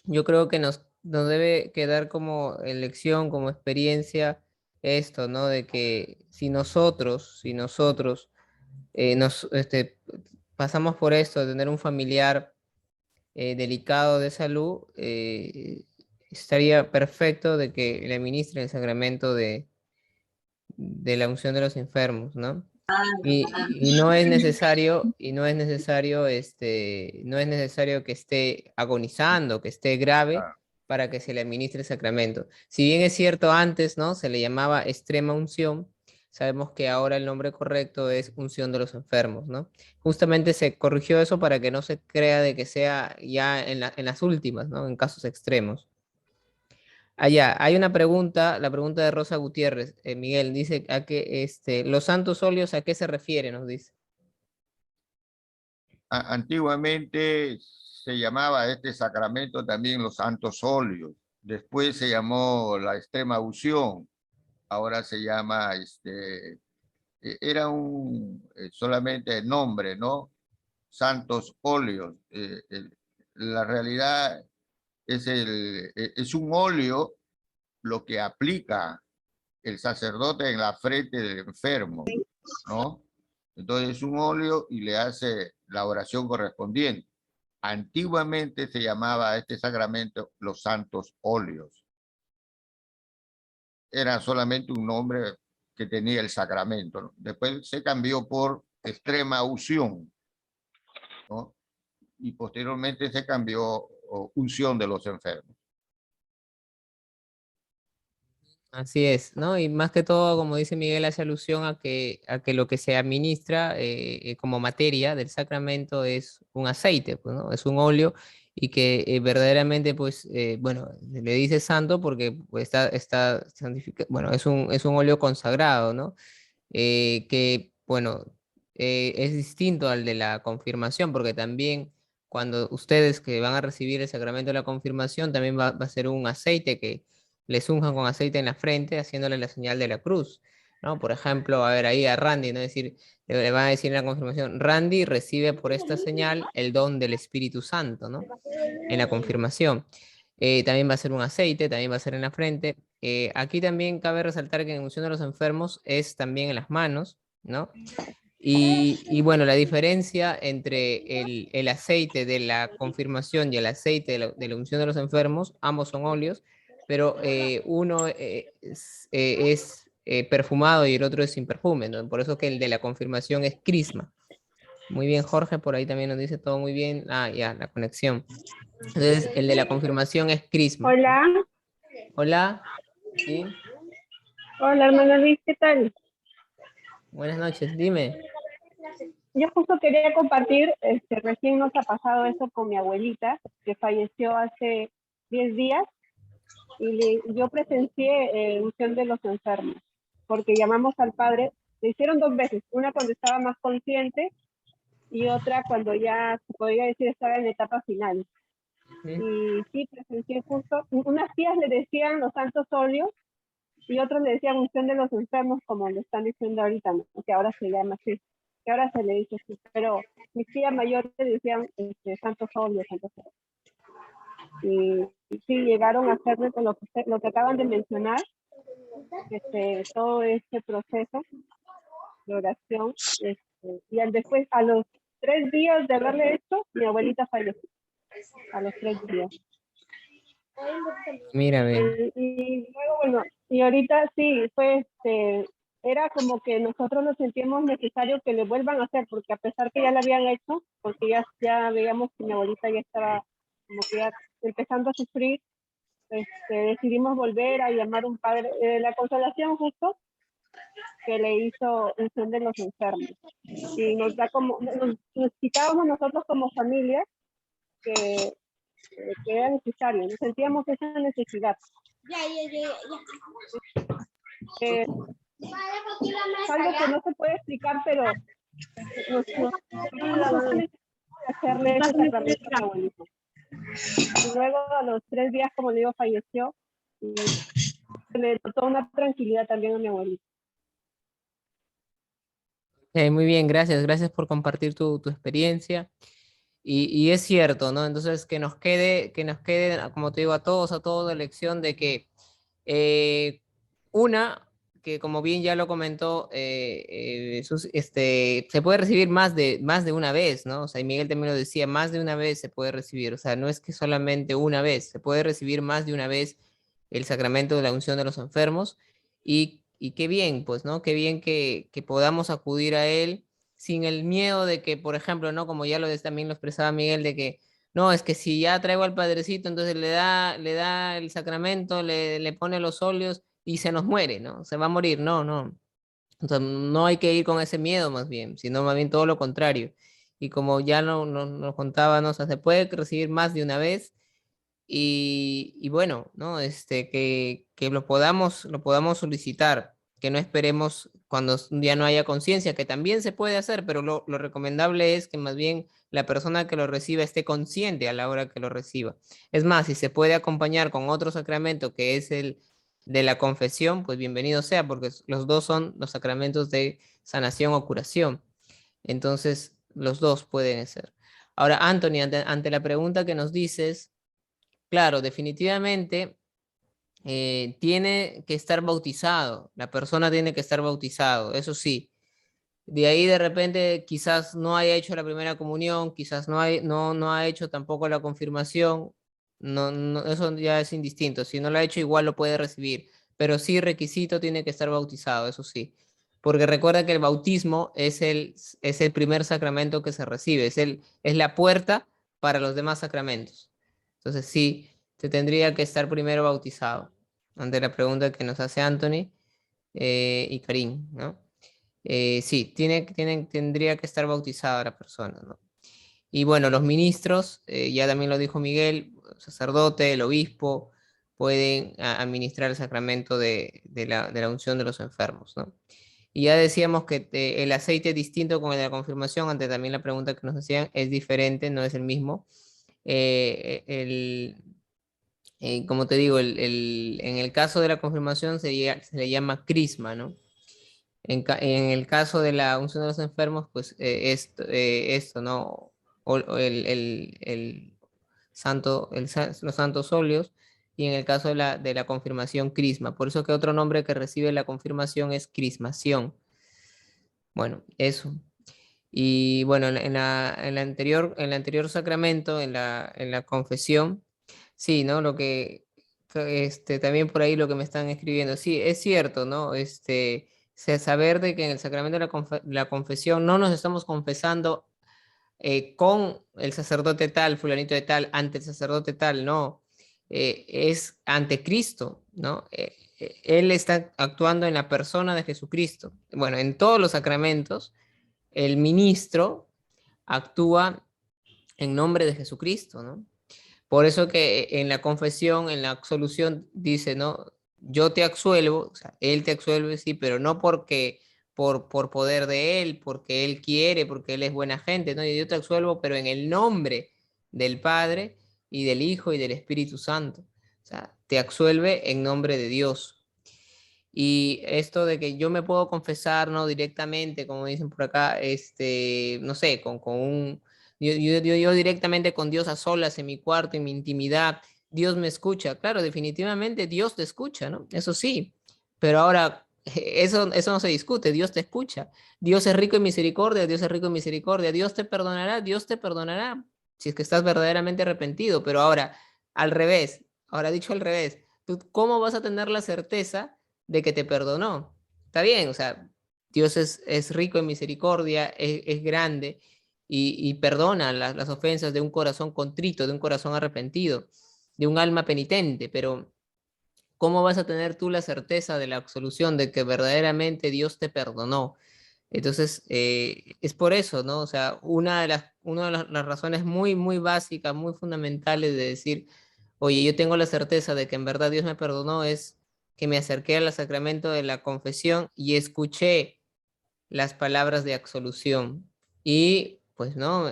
yo creo que nos debe quedar como lección, como experiencia, esto, ¿no? De que si nosotros pasamos por esto, de tener un familiar delicado de salud, estaría perfecto de que le administre el sacramento de la unción de los enfermos, ¿no? Y no es necesario, no es necesario que esté agonizando, que esté grave Ah, para que se le administre el sacramento. Si bien es cierto, antes, ¿no? Se le llamaba extrema unción, sabemos que ahora el nombre correcto es unción de los enfermos, ¿no? Justamente se corrigió eso para que no se crea de que sea ya en las últimas, ¿no? En casos extremos. Allá, hay una pregunta, la pregunta de Rosa Gutiérrez. Miguel dice a que los santos óleos, ¿a qué se refiere? Nos dice. Antiguamente se llamaba este sacramento también los santos óleos. Después se llamó la extrema unción. Ahora se llama, era solamente el nombre, ¿no? Santos óleos. La realidad es un óleo lo que aplica el sacerdote en la frente del enfermo, ¿no? Entonces es un óleo y le hace la oración correspondiente. Antiguamente se llamaba a este sacramento los santos óleos. Era solamente un nombre que tenía el sacramento, ¿no? Después se cambió por extrema unción, ¿no? Y posteriormente se cambió unción de los enfermos. Así es, ¿no? Y más que todo, como dice Miguel, hace alusión a que lo que se administra como materia del sacramento es un aceite, pues, ¿no? Es un óleo y que verdaderamente, pues, bueno, le dice santo porque pues, está santificado, bueno, es un óleo consagrado, ¿no? Que, bueno, es distinto al de la confirmación, porque también cuando ustedes que van a recibir el sacramento de la confirmación, también va a ser un aceite que les unjan con aceite en la frente, haciéndole la señal de la cruz, ¿no? Por ejemplo, a ver, ahí a Randy, ¿no? Es decir, le van a decir en la confirmación, Randy recibe por esta señal el don del Espíritu Santo, ¿no? En la confirmación. También va a ser un aceite, también va a ser en la frente. Aquí también cabe resaltar que en unción de los enfermos es también en las manos, ¿no? Y bueno, la diferencia entre el aceite de la confirmación y el aceite de la unción de los enfermos, ambos son óleos, pero uno es perfumado y el otro es sin perfume, ¿no? Por eso que el de la confirmación es crisma. Muy bien, Jorge, por ahí también nos dice todo muy bien. Ah, ya, la conexión. Entonces, el de la confirmación es crisma. Hola, Hola, ¿sí? hola hermano Luis, ¿qué tal? Buenas noches, dime. Yo justo quería compartir, recién nos ha pasado eso con mi abuelita, que falleció hace 10 días, y yo presencié unción de los enfermos, porque llamamos al padre, le hicieron 2 veces, una cuando estaba más consciente y otra cuando ya se podría decir estaba en la etapa final. ¿Sí? Y sí, presencié justo, unas tías le decían los santos óleos y otros le decían unción de los enfermos, como lo están diciendo ahorita, ¿no? Que ahora se llama así, que ahora se le dice así, pero mis tías mayores le decían santos óleos, santos óleos. Y sí, llegaron a hacerle con lo que acaban de mencionar, todo este proceso de oración, y después, a los 3 días de haberle hecho, mi abuelita falleció, a los 3 días. Mírame. Y luego, bueno, y ahorita sí, fue era como que nosotros nos sentíamos necesario que le vuelvan a hacer, porque a pesar que ya lo habían hecho, porque ya veíamos que mi abuelita ya estaba como que ya empezando a sufrir, decidimos volver a llamar un padre, la consolación justo, que le hizo unción de los enfermos. Y nos da como, nos quitábamos nosotros como familia que era necesario, nos sentíamos esa necesidad. Es algo que no se puede explicar, pero nos hacerle ese sacramento a mi abuelito. Y luego a los 3 días, como le digo, falleció y le notó una tranquilidad también a mi abuelito. Muy bien, gracias. Gracias por compartir tu experiencia. Y es cierto, ¿no? Entonces, que nos quede, como te digo, a todos de lección de que eh, una, que como bien ya lo comentó, se puede recibir más de una vez, ¿no? O sea, y Miguel también lo decía, más de una vez se puede recibir. O sea, no es que solamente una vez, se puede recibir más de una vez el sacramento de la unción de los enfermos. Y qué bien, pues, ¿no? Qué bien que podamos acudir a él sin el miedo de que, por ejemplo, ¿no? Como ya también lo expresaba Miguel, de que no, es que si ya traigo al padrecito, entonces le da el sacramento, le pone los óleos y se nos muere, ¿no? Se va a morir, no, no. O sea, no hay que ir con ese miedo más bien, sino más bien todo lo contrario. Y como ya nos contaba, ¿no? O sea, se puede recibir más de una vez y bueno, ¿no? Que lo podamos solicitar, que no esperemos cuando ya no haya conciencia, que también se puede hacer, pero lo recomendable es que más bien la persona que lo reciba esté consciente a la hora que lo reciba. Es más, si se puede acompañar con otro sacramento que es el de la confesión, pues bienvenido sea, porque los dos son los sacramentos de sanación o curación. Entonces, los dos pueden ser. Ahora, Anthony, ante la pregunta que nos dices, claro, definitivamente tiene que estar bautizado, la persona tiene que estar bautizado, eso sí. De ahí de repente quizás no haya hecho la primera comunión, quizás no ha hecho tampoco la confirmación, eso ya es indistinto. Si no lo ha hecho, igual lo puede recibir, pero sí requisito tiene que estar bautizado, eso sí. Porque recuerda que el bautismo es el primer sacramento que se recibe, es la puerta para los demás sacramentos. Entonces sí, te tendría que estar primero bautizado, ante la pregunta que nos hace Anthony y Karim, ¿no? Sí, tendría que estar bautizada la persona, ¿no? Y bueno, los ministros, ya también lo dijo Miguel, el sacerdote, el obispo, pueden administrar el sacramento de la unción de los enfermos, ¿no? Y ya decíamos que el aceite distinto con el de la confirmación, ante también la pregunta que nos hacían, es diferente, no es el mismo. Como te digo, en el caso de la confirmación se le llama crisma, ¿no? En el caso de la unción de los enfermos, pues esto, ¿no? O el santo, los santos óleos, y en el caso de la confirmación, crisma. Por eso que otro nombre que recibe la confirmación es crismación. Bueno, eso. Y bueno, en el anterior sacramento, en la confesión, sí, ¿no? También por ahí lo que me están escribiendo, sí, es cierto, ¿no? Saber de que en el sacramento de la confesión no nos estamos confesando con el sacerdote tal, fulanito de tal, ante el sacerdote tal, no, es ante Cristo, ¿no? Él está actuando en la persona de Jesucristo. Bueno, en todos los sacramentos, el ministro actúa en nombre de Jesucristo, ¿no? Por eso que en la confesión, en la absolución, dice, ¿no? Yo te absuelvo, o sea, él te absuelve, sí, pero no porque por poder de él, porque él quiere, porque él es buena gente, ¿no? Yo te absuelvo, pero en el nombre del Padre y del Hijo y del Espíritu Santo. O sea, te absuelve en nombre de Dios. Y esto de que yo me puedo confesar, ¿no? Directamente, como dicen por acá, no sé, yo directamente con Dios a solas en mi cuarto, en mi intimidad, Dios me escucha. Claro, definitivamente Dios te escucha, ¿no? Eso sí, pero ahora eso no se discute, Dios te escucha. Dios es rico en misericordia, Dios es rico en misericordia, Dios te perdonará, si es que estás verdaderamente arrepentido. Pero ahora, al revés, ahora dicho al revés, ¿tú cómo vas a tener la certeza de que te perdonó? Está bien, o sea, Dios es rico en misericordia, es grande y perdona las ofensas de un corazón contrito, de un corazón arrepentido, de un alma penitente, pero ¿cómo vas a tener tú la certeza de la absolución, de que verdaderamente Dios te perdonó? Entonces, es por eso, ¿no? O sea, una de las razones muy, muy básicas, muy fundamentales de decir, oye, yo tengo la certeza de que en verdad Dios me perdonó, es que me acerqué al sacramento de la confesión y escuché las palabras de absolución. Y pues no,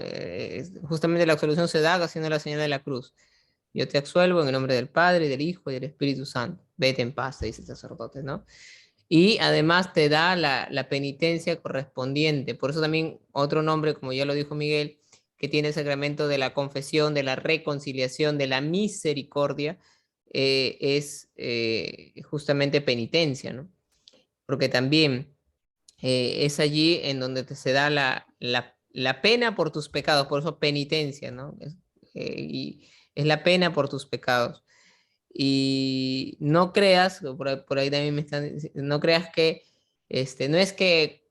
justamente la absolución se da haciendo la señal de la cruz. Yo te absuelvo en el nombre del Padre, del Hijo y del Espíritu Santo. Vete en paz, te dice el sacerdote, ¿no? Y además te da la penitencia correspondiente. Por eso también otro nombre, como ya lo dijo Miguel, que tiene el sacramento de la confesión, de la reconciliación, de la misericordia, es justamente penitencia, ¿no? Porque también es allí en donde se da la pena por tus pecados, por eso penitencia, ¿no? Y es la pena por tus pecados. Y no creas, por ahí también me están diciendo, no creas que, no es que,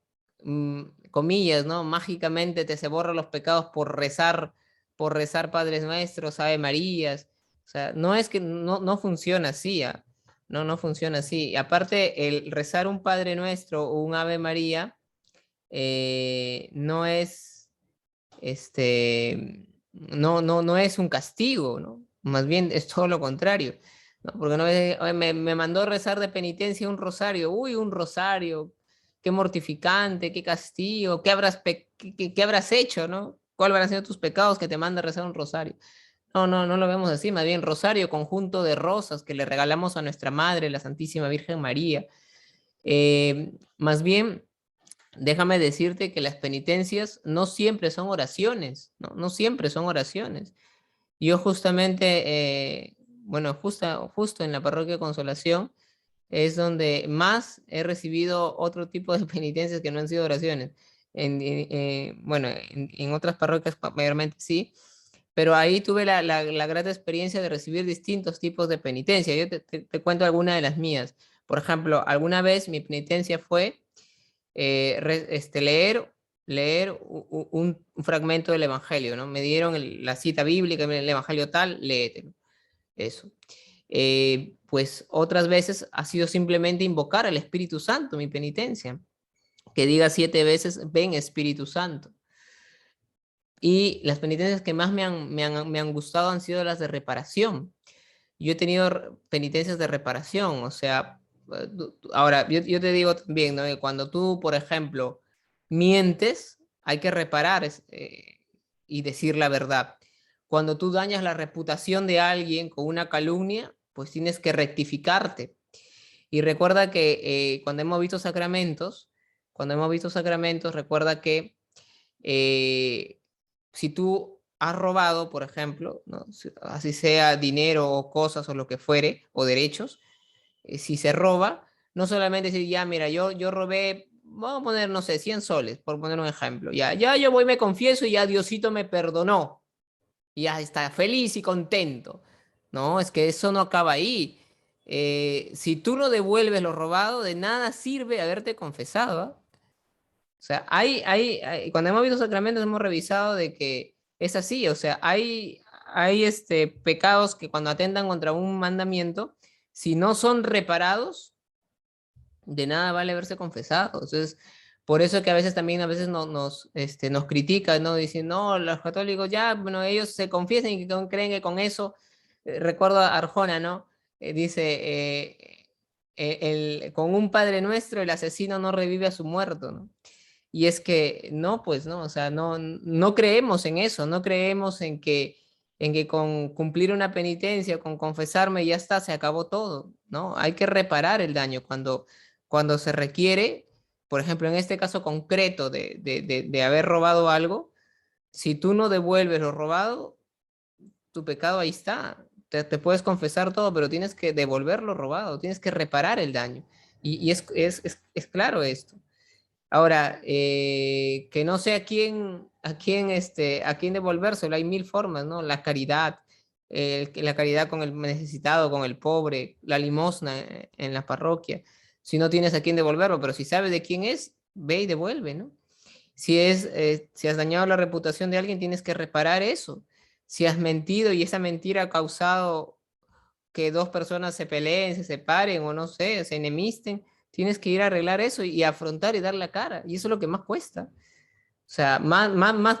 comillas, ¿no? Mágicamente se borran los pecados por rezar Padres Nuestros, Ave Marías. O sea, no es que no funciona así, ¿ah? No funciona así. Aparte, el rezar un Padre Nuestro o un Ave María no es, no es un castigo, ¿no? Más bien es todo lo contrario, ¿no? Porque no es, "Oye, me mandó rezar de penitencia un rosario, uy, un rosario, qué mortificante, qué castigo, qué habrás hecho, ¿no? ¿Cuáles habrán sido tus pecados que te manda a rezar un rosario? No lo vemos así, más bien rosario, conjunto de rosas que le regalamos a nuestra Madre, la Santísima Virgen María. Más bien, déjame decirte que las penitencias no siempre son oraciones, ¿no? No siempre son oraciones. Yo justamente, bueno, justo en la parroquia Consolación es donde más he recibido otro tipo de penitencias que no han sido oraciones. Bueno, en otras parroquias mayormente sí, pero ahí tuve la grata experiencia de recibir distintos tipos de penitencia. Yo te cuento alguna de las mías. Por ejemplo, alguna vez mi penitencia fue leer un fragmento del Evangelio, ¿no? Me dieron la cita bíblica, el Evangelio tal, léetelo. Eso. Pues otras veces ha sido simplemente invocar al Espíritu Santo, mi penitencia. Que diga 7 veces, ven Espíritu Santo. Y las penitencias que más me han gustado han sido las de reparación. Yo he tenido penitencias de reparación, o sea, Ahora, yo te digo también, ¿no? Que cuando tú, por ejemplo, mientes, hay que reparar y decir la verdad. Cuando tú dañas la reputación de alguien con una calumnia, pues tienes que rectificarte. Y recuerda que cuando hemos visto sacramentos, recuerda que si tú has robado, por ejemplo, ¿no? Así sea dinero o cosas o lo que fuere, o derechos, si se roba, no solamente decir, ya, mira, yo robé, vamos a poner, no sé, 100 soles, por poner un ejemplo, ya yo voy, me confieso y ya Diosito me perdonó, y ya está feliz y contento. No, es que eso no acaba ahí. Si tú no devuelves lo robado, de nada sirve haberte confesado. ¿Ah? O sea, cuando hemos visto sacramentos hemos revisado de que es así, o sea, hay pecados que cuando atentan contra un mandamiento, si no son reparados, de nada vale haberse confesado. Entonces, por eso que a veces nos critican, ¿no? Dicen, no, los católicos ya, bueno, ellos se confiesan y creen que con eso, recuerdo a Arjona, ¿no? Dice, con un Padre Nuestro el asesino no revive a su muerto, ¿no? Y es que no, pues no, o sea, no creemos en eso, no creemos en que con cumplir una penitencia, con confesarme, ya está, se acabó todo, ¿no? Hay que reparar el daño cuando se requiere, por ejemplo, en este caso concreto de haber robado algo, si tú no devuelves lo robado, tu pecado ahí está. Te puedes confesar todo, pero tienes que devolver lo robado, tienes que reparar el daño. Y es claro esto. Ahora, que no sé a quién devolvérselo, hay mil formas, ¿no? La caridad, la caridad con el necesitado, con el pobre, la limosna en la parroquia. Si no tienes a quién devolverlo, pero si sabes de quién es, ve y devuelve, ¿no? Si has dañado la reputación de alguien, tienes que reparar eso. Si has mentido y esa mentira ha causado que dos personas se peleen, se separen o no sé, se enemisten, tienes que ir a arreglar eso y afrontar y dar la cara. Y eso es lo que más cuesta. O sea,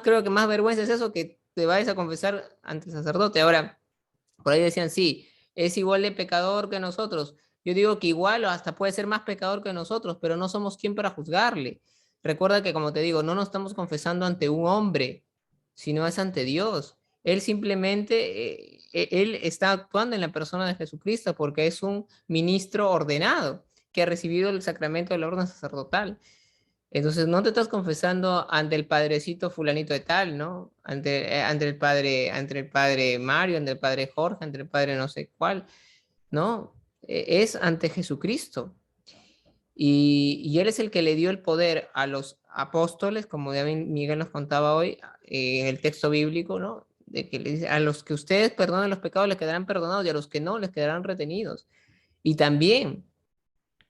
creo que más vergüenza es eso que te vayas a confesar ante el sacerdote. Ahora, por ahí decían, sí, es igual de pecador que nosotros. Yo digo que igual o hasta puede ser más pecador que nosotros, pero no somos quien para juzgarle. Recuerda que, como te digo, no nos estamos confesando ante un hombre, sino es ante Dios. Él simplemente, él está actuando en la persona de Jesucristo porque es un ministro ordenado que ha recibido el sacramento de la orden sacerdotal. Entonces no te estás confesando ante el padrecito fulanito de tal, ¿no? Ante el padre Mario, ante el padre Jorge, ante el padre no sé cuál, ¿no? Es ante Jesucristo. Y él es el que le dio el poder a los apóstoles, como ya Miguel nos contaba hoy, en el texto bíblico, ¿no? De que le dice, a los que ustedes perdonen los pecados les quedarán perdonados y a los que no les quedarán retenidos. Y también,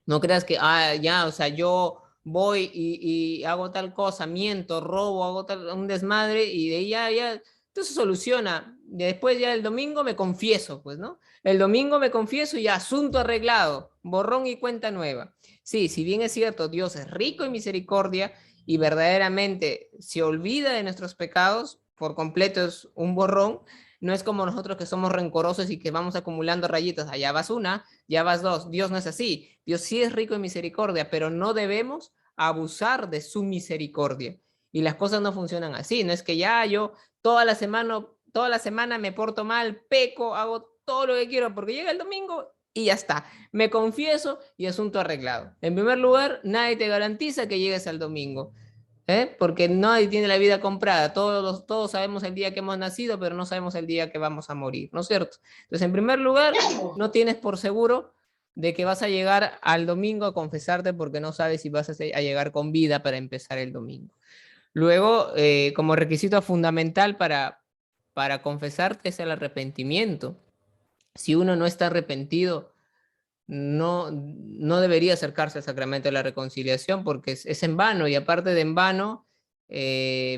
no creas que, ya, o sea, yo voy y hago tal cosa, miento, robo, hago un desmadre y de ahí ya, entonces se soluciona. Después ya el domingo me confieso, pues, ¿no? El domingo me confieso y ya, asunto arreglado, borrón y cuenta nueva. Sí, si bien es cierto, Dios es rico en misericordia y verdaderamente se olvida de nuestros pecados, por completo es un borrón, no es como nosotros que somos rencorosos y que vamos acumulando rayitas, allá vas una, ya vas dos. Dios no es así. Dios sí es rico en misericordia, pero no debemos abusar de su misericordia. Y las cosas no funcionan así. No es que ya yo toda la semana me porto mal, peco, hago todo lo que quiero, porque llega el domingo y ya está. Me confieso y asunto arreglado. En primer lugar, nadie te garantiza que llegues al domingo. Porque nadie tiene la vida comprada. Todos sabemos el día que hemos nacido, pero no sabemos el día que vamos a morir, ¿no es cierto? Entonces, en primer lugar, no tienes por seguro de que vas a llegar al domingo a confesarte porque no sabes si vas a llegar con vida para empezar el domingo. Luego, como requisito fundamental para confesarte es el arrepentimiento. Si uno no está arrepentido, no debería acercarse al sacramento de la reconciliación porque es en vano y aparte de en vano,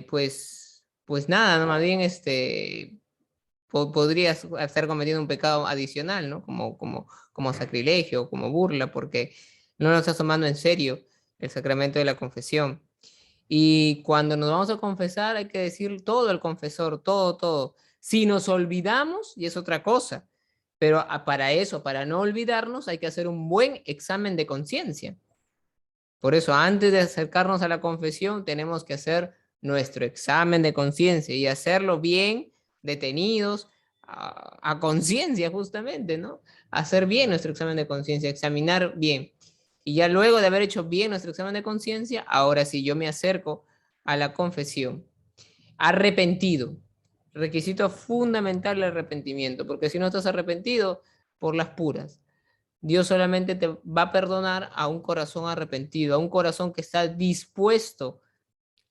pues nada, ¿no? Más bien podrías estar cometiendo un pecado adicional, ¿no? Como sacrilegio, como burla, porque no nos estás tomando en serio el sacramento de la confesión. Y cuando nos vamos a confesar hay que decir todo al confesor, todo. Si nos olvidamos, y es otra cosa, Pero para eso, para no olvidarnos, hay que hacer un buen examen de conciencia. Por eso, antes de acercarnos a la confesión, tenemos que hacer nuestro examen de conciencia y hacerlo bien, detenidos, a conciencia justamente, ¿no? Hacer bien nuestro examen de conciencia, examinar bien. Y ya luego de haber hecho bien nuestro examen de conciencia, ahora sí yo me acerco a la confesión. Arrepentido. Requisito fundamental el arrepentimiento, porque si no estás arrepentido, por las puras. Dios solamente te va a perdonar a un corazón arrepentido, a un corazón que está dispuesto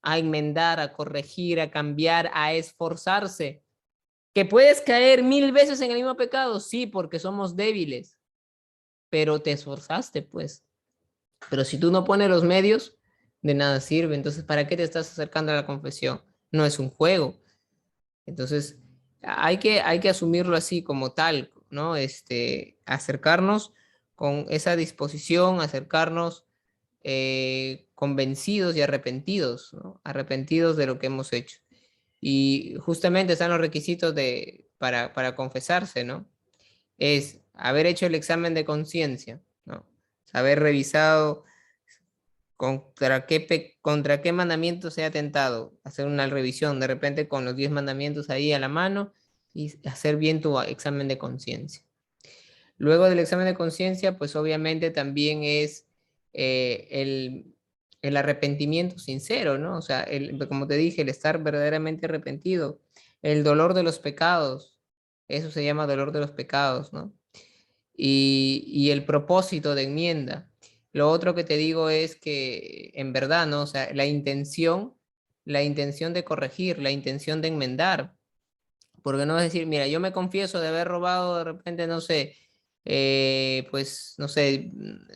a enmendar, a corregir, a cambiar, a esforzarse. ¿Que puedes caer 1000 veces en el mismo pecado? Sí, porque somos débiles, pero te esforzaste, pues. Pero si tú no pones los medios, de nada sirve. Entonces, ¿para qué te estás acercando a la confesión? No es un juego. Entonces, hay que asumirlo así como tal, ¿no? Acercarnos con esa disposición, acercarnos convencidos y arrepentidos, ¿no? Arrepentidos de lo que hemos hecho. Y justamente están los requisitos para confesarse, ¿no? Es haber hecho el examen de conciencia, ¿no? Haber revisado contra qué mandamiento se ha atentado, hacer una revisión de repente con los 10 mandamientos ahí a la mano y hacer bien tu examen de conciencia. Luego del examen de conciencia, pues obviamente también es el arrepentimiento sincero, ¿no? O sea, como te dije, el estar verdaderamente arrepentido, el dolor de los pecados, eso se llama dolor de los pecados, ¿no? Y el propósito de enmienda. Lo otro que te digo es que en verdad, ¿no? O sea, la intención de corregir, la intención de enmendar. Porque no es decir, mira, yo me confieso de haber robado de repente, no sé, pues, no sé,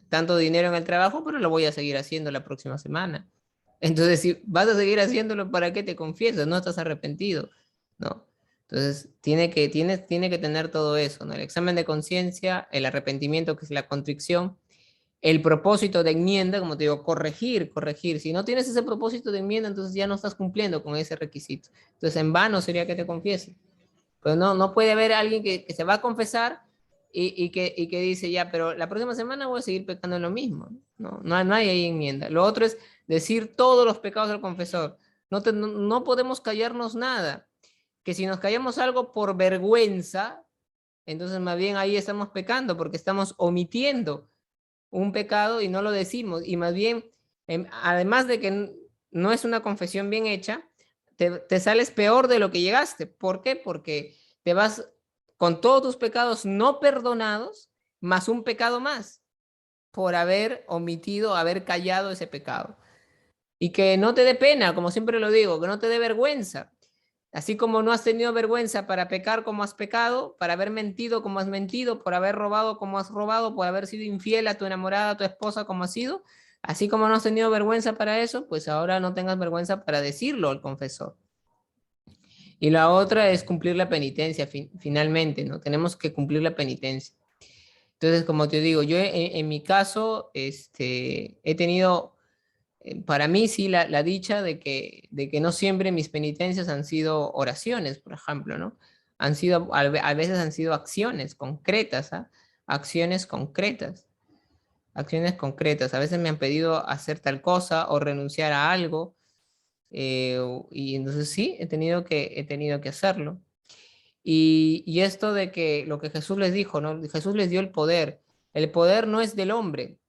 tanto dinero en el trabajo, pero lo voy a seguir haciendo la próxima semana. Entonces, si vas a seguir haciéndolo, ¿para qué te confiesas? No estás arrepentido, ¿no? Entonces, tiene que tener todo eso, ¿no? El examen de conciencia, el arrepentimiento, que es la contrición, el propósito de enmienda, como te digo, corregir. Si no tienes ese propósito de enmienda, entonces ya no estás cumpliendo con ese requisito. Entonces, en vano sería que te confieses. Pero no puede haber alguien que se va a confesar y que dice, ya, pero la próxima semana voy a seguir pecando en lo mismo. No hay ahí enmienda. Lo otro es decir todos los pecados del confesor. No podemos callarnos nada. Que si nos callamos algo por vergüenza, entonces más bien ahí estamos pecando porque estamos omitiendo un pecado y no lo decimos. Y más bien, además de que no es una confesión bien hecha, te sales peor de lo que llegaste. ¿Por qué? Porque te vas con todos tus pecados no perdonados, más un pecado más, por haber omitido, haber callado ese pecado. Y que no te dé pena, como siempre lo digo, que no te dé vergüenza. Así como no has tenido vergüenza para pecar como has pecado, para haber mentido como has mentido, por haber robado como has robado, por haber sido infiel a tu enamorada, a tu esposa como has sido, así como no has tenido vergüenza para eso, pues ahora no tengas vergüenza para decirlo al confesor. Y la otra es cumplir la penitencia, finalmente, ¿no? Tenemos que cumplir la penitencia. Entonces, como te digo, yo en mi caso he tenido, para mí sí, la dicha de que no siempre mis penitencias han sido oraciones, por ejemplo, ¿no? A veces han sido acciones concretas, ¿ah? Acciones concretas. Acciones concretas. A veces me han pedido hacer tal cosa o renunciar a algo. Y entonces sí, he tenido que hacerlo. Y esto de que lo que Jesús les dijo, ¿no? Jesús les dio el poder. El poder no es del hombre,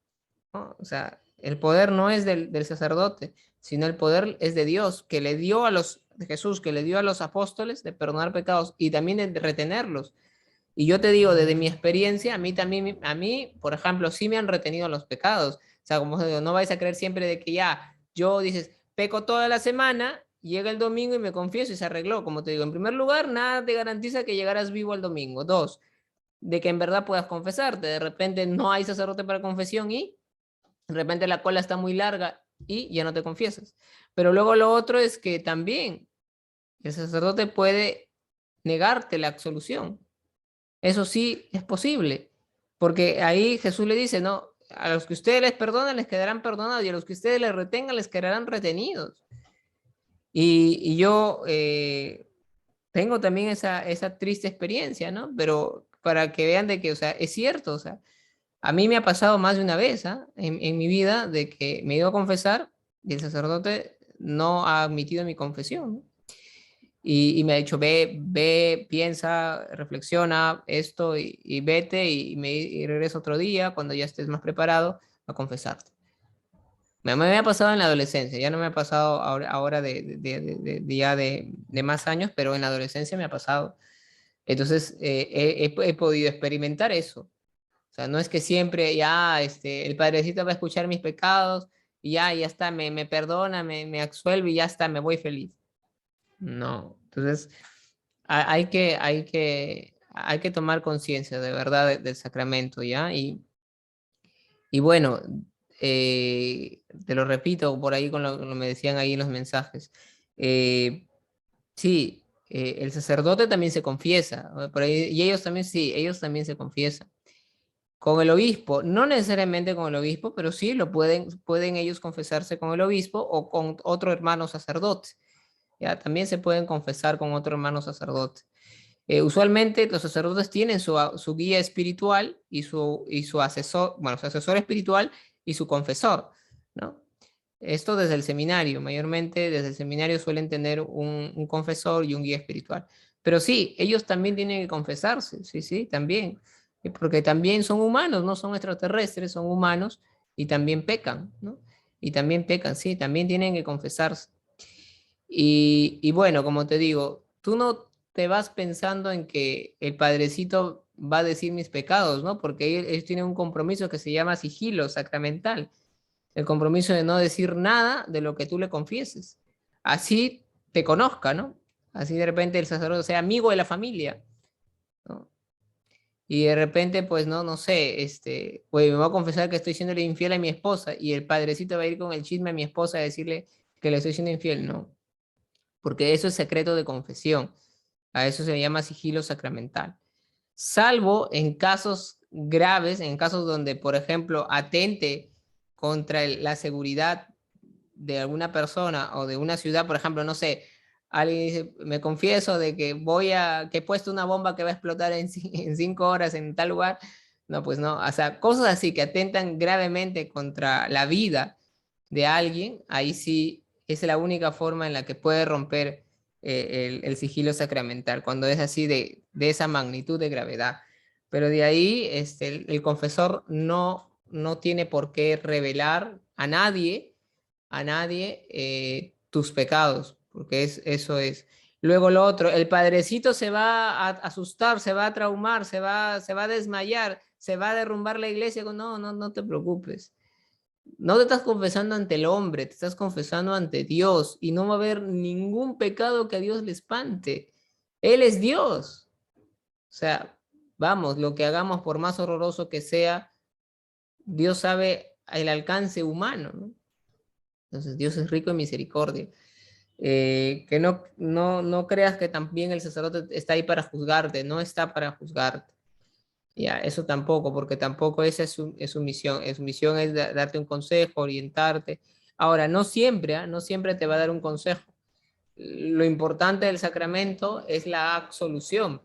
¿no? O sea, el poder no es del sacerdote, sino el poder es de Dios, que le dio de Jesús, que le dio a los apóstoles de perdonar pecados y también de retenerlos. Y yo te digo, desde mi experiencia, a mí, por ejemplo, sí me han retenido los pecados. O sea, como digo, no vais a creer siempre de que ya, yo dices, peco toda la semana, llega el domingo y me confieso y se arregló. Como te digo, en primer lugar, nada te garantiza que llegarás vivo el domingo. Dos, de que en verdad puedas confesarte. De repente no hay sacerdote para confesión y de repente la cola está muy larga y ya no te confiesas. Pero luego lo otro es que también el sacerdote puede negarte la absolución. Eso sí es posible, porque ahí Jesús le dice, no, a los que ustedes les perdonan les quedarán perdonados y a los que ustedes les retengan les quedarán retenidos. Y yo tengo también esa triste experiencia, ¿no? Pero para que vean de que, o sea, es cierto, o sea, a mí me ha pasado más de una vez, ¿ah? En mi vida, de que me he ido a confesar y el sacerdote no ha admitido mi confesión, ¿no? Y me ha dicho, ve, piensa, reflexiona esto y vete y regresa otro día cuando ya estés más preparado a confesarte. Me ha pasado en la adolescencia, ya no me ha pasado ahora ya de más años, pero en la adolescencia me ha pasado. Entonces, he podido experimentar eso. O sea, no es que siempre ya el Padrecito va a escuchar mis pecados y ya está, me perdona, me absuelve y ya está, me voy feliz. No. Entonces, hay que tomar conciencia de verdad del sacramento, ¿ya? Y bueno, te lo repito por ahí con lo que me decían ahí en los mensajes. Sí, el sacerdote también se confiesa, por ahí, y ellos también, sí, ellos también se confiesan. Con el obispo, no necesariamente con el obispo, pero sí pueden ellos confesarse con el obispo o con otro hermano sacerdote. ¿Ya? También se pueden confesar con otro hermano sacerdote. Usualmente los sacerdotes tienen su guía espiritual y su asesor, bueno, su asesor espiritual y su confesor, ¿no? Esto desde el seminario, mayormente desde el seminario suelen tener un confesor y un guía espiritual. Pero sí, ellos también tienen que confesarse, sí, también. Porque también son humanos, no son extraterrestres, son humanos y también pecan, ¿no? Y también pecan, sí, también tienen que confesarse. Y bueno, como te digo, tú no te vas pensando en que el Padrecito va a decir mis pecados, ¿no? Porque ellos tienen un compromiso que se llama sigilo sacramental, el compromiso de no decir nada de lo que tú le confieses. Así te conozca, ¿no? Así de repente el sacerdote sea amigo de la familia, ¿no? Y de repente, pues no sé, pues me voy a confesar que estoy siendo infiel a mi esposa y el Padrecito va a ir con el chisme a mi esposa a decirle que le estoy siendo infiel, no. Porque eso es secreto de confesión. A eso se llama sigilo sacramental. Salvo en casos graves, en casos donde, por ejemplo, atente contra la seguridad de alguna persona o de una ciudad, por ejemplo, no sé, alguien dice, me confieso de que que he puesto una bomba que va a explotar en 5 horas en tal lugar. No, pues no, o sea, cosas así que atentan gravemente contra la vida de alguien, ahí sí es la única forma en la que puede romper el sigilo sacramental, cuando es así de esa magnitud de gravedad. Pero de ahí el confesor no tiene por qué revelar a nadie tus pecados, porque eso es. Luego lo otro, el Padrecito se va a asustar, se va a traumar, se va a desmayar, se va a derrumbar la iglesia. No te preocupes. No te estás confesando ante el hombre, te estás confesando ante Dios y no va a haber ningún pecado que a Dios le espante. Él es Dios. O sea, vamos, lo que hagamos por más horroroso que sea, Dios sabe el alcance humano, ¿no? Entonces Dios es rico en misericordia. Que no creas que también el sacerdote está ahí para juzgarte, no está para juzgarte. Ya, eso tampoco, porque tampoco esa es su misión. Su misión es darte un consejo, orientarte. Ahora, no siempre, no siempre te va a dar un consejo. Lo importante del sacramento es la absolución.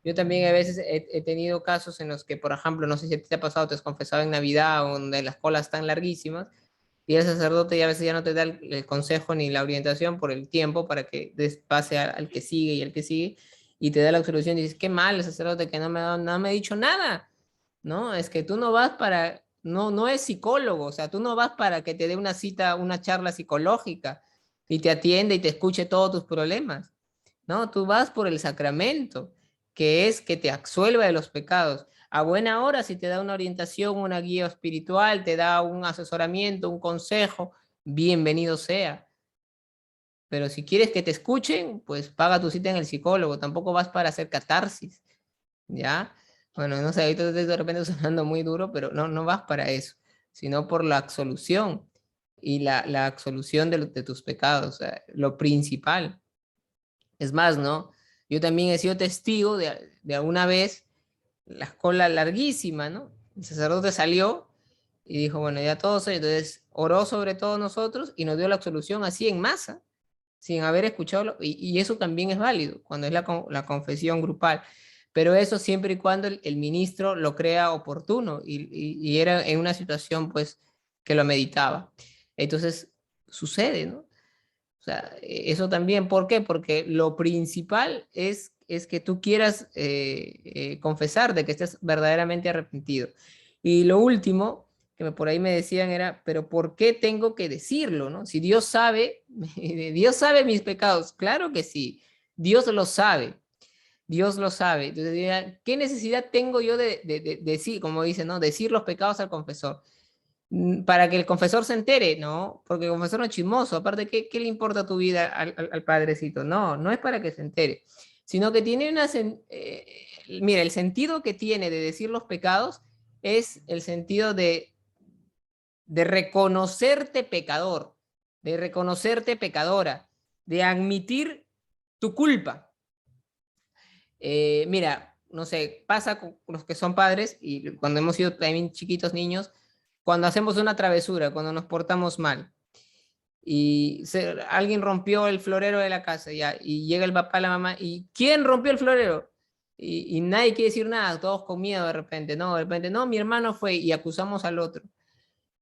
Yo también a veces he tenido casos en los que, por ejemplo, no sé si te ha pasado, te has confesado en Navidad, donde las colas están larguísimas, y el sacerdote ya a veces ya no te da el consejo ni la orientación por el tiempo para que pase al que sigue y al que sigue, y te da la absolución y dices, qué mal el sacerdote que no me ha dicho nada, ¿no? Es que tú no vas para, no es psicólogo, o sea, tú no vas para que te dé una cita, una charla psicológica y te atiende y te escuche todos tus problemas, ¿no? Tú vas por el sacramento, que es que te absuelva de los pecados. A buena hora, si te da una orientación, una guía espiritual, te da un asesoramiento, un consejo, bienvenido sea. Pero si quieres que te escuchen, pues paga tu cita en el psicólogo, tampoco vas para hacer catarsis, ¿ya? Bueno, no sé, ahorita de repente sonando muy duro, pero no vas para eso, sino por la absolución y la absolución de tus pecados, o sea, lo principal. Es más, ¿no? Yo también he sido testigo de alguna vez la cola larguísima, ¿no? El sacerdote salió y dijo, bueno, ya todos, entonces oró sobre todos nosotros y nos dio la absolución así en masa, sin haber escuchado, y eso también es válido cuando es la confesión grupal. Pero eso siempre y cuando el ministro lo crea oportuno y era en una situación pues que lo meditaba. Entonces sucede, ¿no? O sea, eso también, ¿por qué? Porque lo principal es que tú quieras confesar de que estés verdaderamente arrepentido. Y lo último, que por ahí me decían era, pero ¿por qué tengo que decirlo, no? Si Dios sabe, Dios sabe mis pecados, claro que sí, Dios lo sabe. Dios lo sabe. Entonces, ¿qué necesidad tengo yo de decir, como dice, ¿no? Decir los pecados al confesor? Para que el confesor se entere, ¿no? Porque el confesor no es chismoso. Aparte, ¿qué le importa tu vida al padrecito? No, no es para que se entere, sino que tiene mira, el sentido que tiene de decir los pecados es el sentido de reconocerte pecador, de reconocerte pecadora, de admitir tu culpa. Mira, no sé, pasa con los que son padres y cuando hemos sido también chiquitos niños, cuando hacemos una travesura, cuando nos portamos mal y alguien rompió el florero de la casa ya, y llega el papá, la mamá, ¿y quién rompió el florero? Y nadie quiere decir nada, todos con miedo de repente, no, mi hermano fue y acusamos al otro.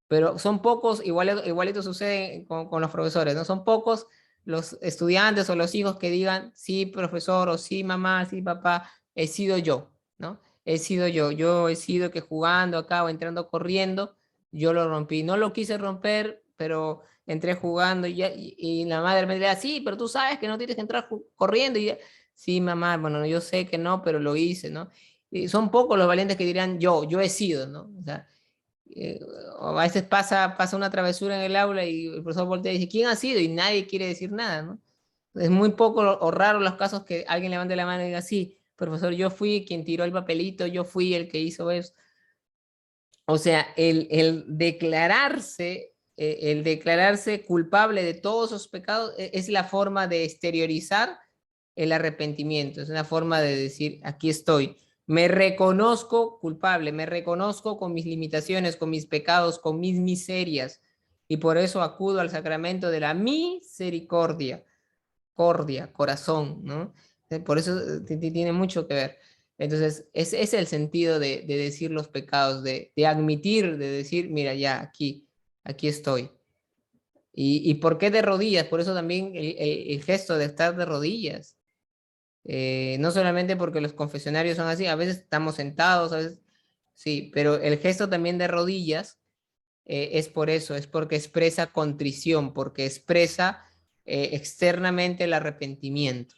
Pero son pocos, igualito sucede con los profesores, ¿no? Son pocos los estudiantes o los hijos que digan, sí, profesor, o sí, mamá, sí, papá, he sido yo, ¿no? He sido yo he sido que jugando acá o entrando corriendo, yo lo rompí. No lo quise romper, pero entré jugando y la madre me decía, sí, pero tú sabes que no tienes que entrar corriendo. Sí, mamá, bueno, yo sé que no, pero lo hice, ¿no? Y son pocos los valientes que dirán, yo he sido, ¿no? O sea, eh, a veces pasa una travesura en el aula y el profesor voltea y dice, ¿quién ha sido? Y nadie quiere decir nada, ¿no? Es muy poco o raro los casos que alguien levante la mano y diga, sí, profesor, yo fui quien tiró el papelito, yo fui el que hizo eso. O sea, el declararse culpable de todos esos pecados es la forma de exteriorizar el arrepentimiento, es una forma de decir, aquí estoy, me reconozco culpable, me reconozco con mis limitaciones, con mis pecados, con mis miserias, y por eso acudo al sacramento de la misericordia, corazón, ¿no? Por eso tiene mucho que ver. Entonces, ese es el sentido de decir los pecados, de admitir, de decir, mira, ya, aquí estoy. ¿Y por qué de rodillas? Por eso también el gesto de estar de rodillas. No solamente porque los confesionarios son así, a veces estamos sentados, a veces sí, pero el gesto también de rodillas es por eso, es porque expresa contrición, porque expresa externamente el arrepentimiento.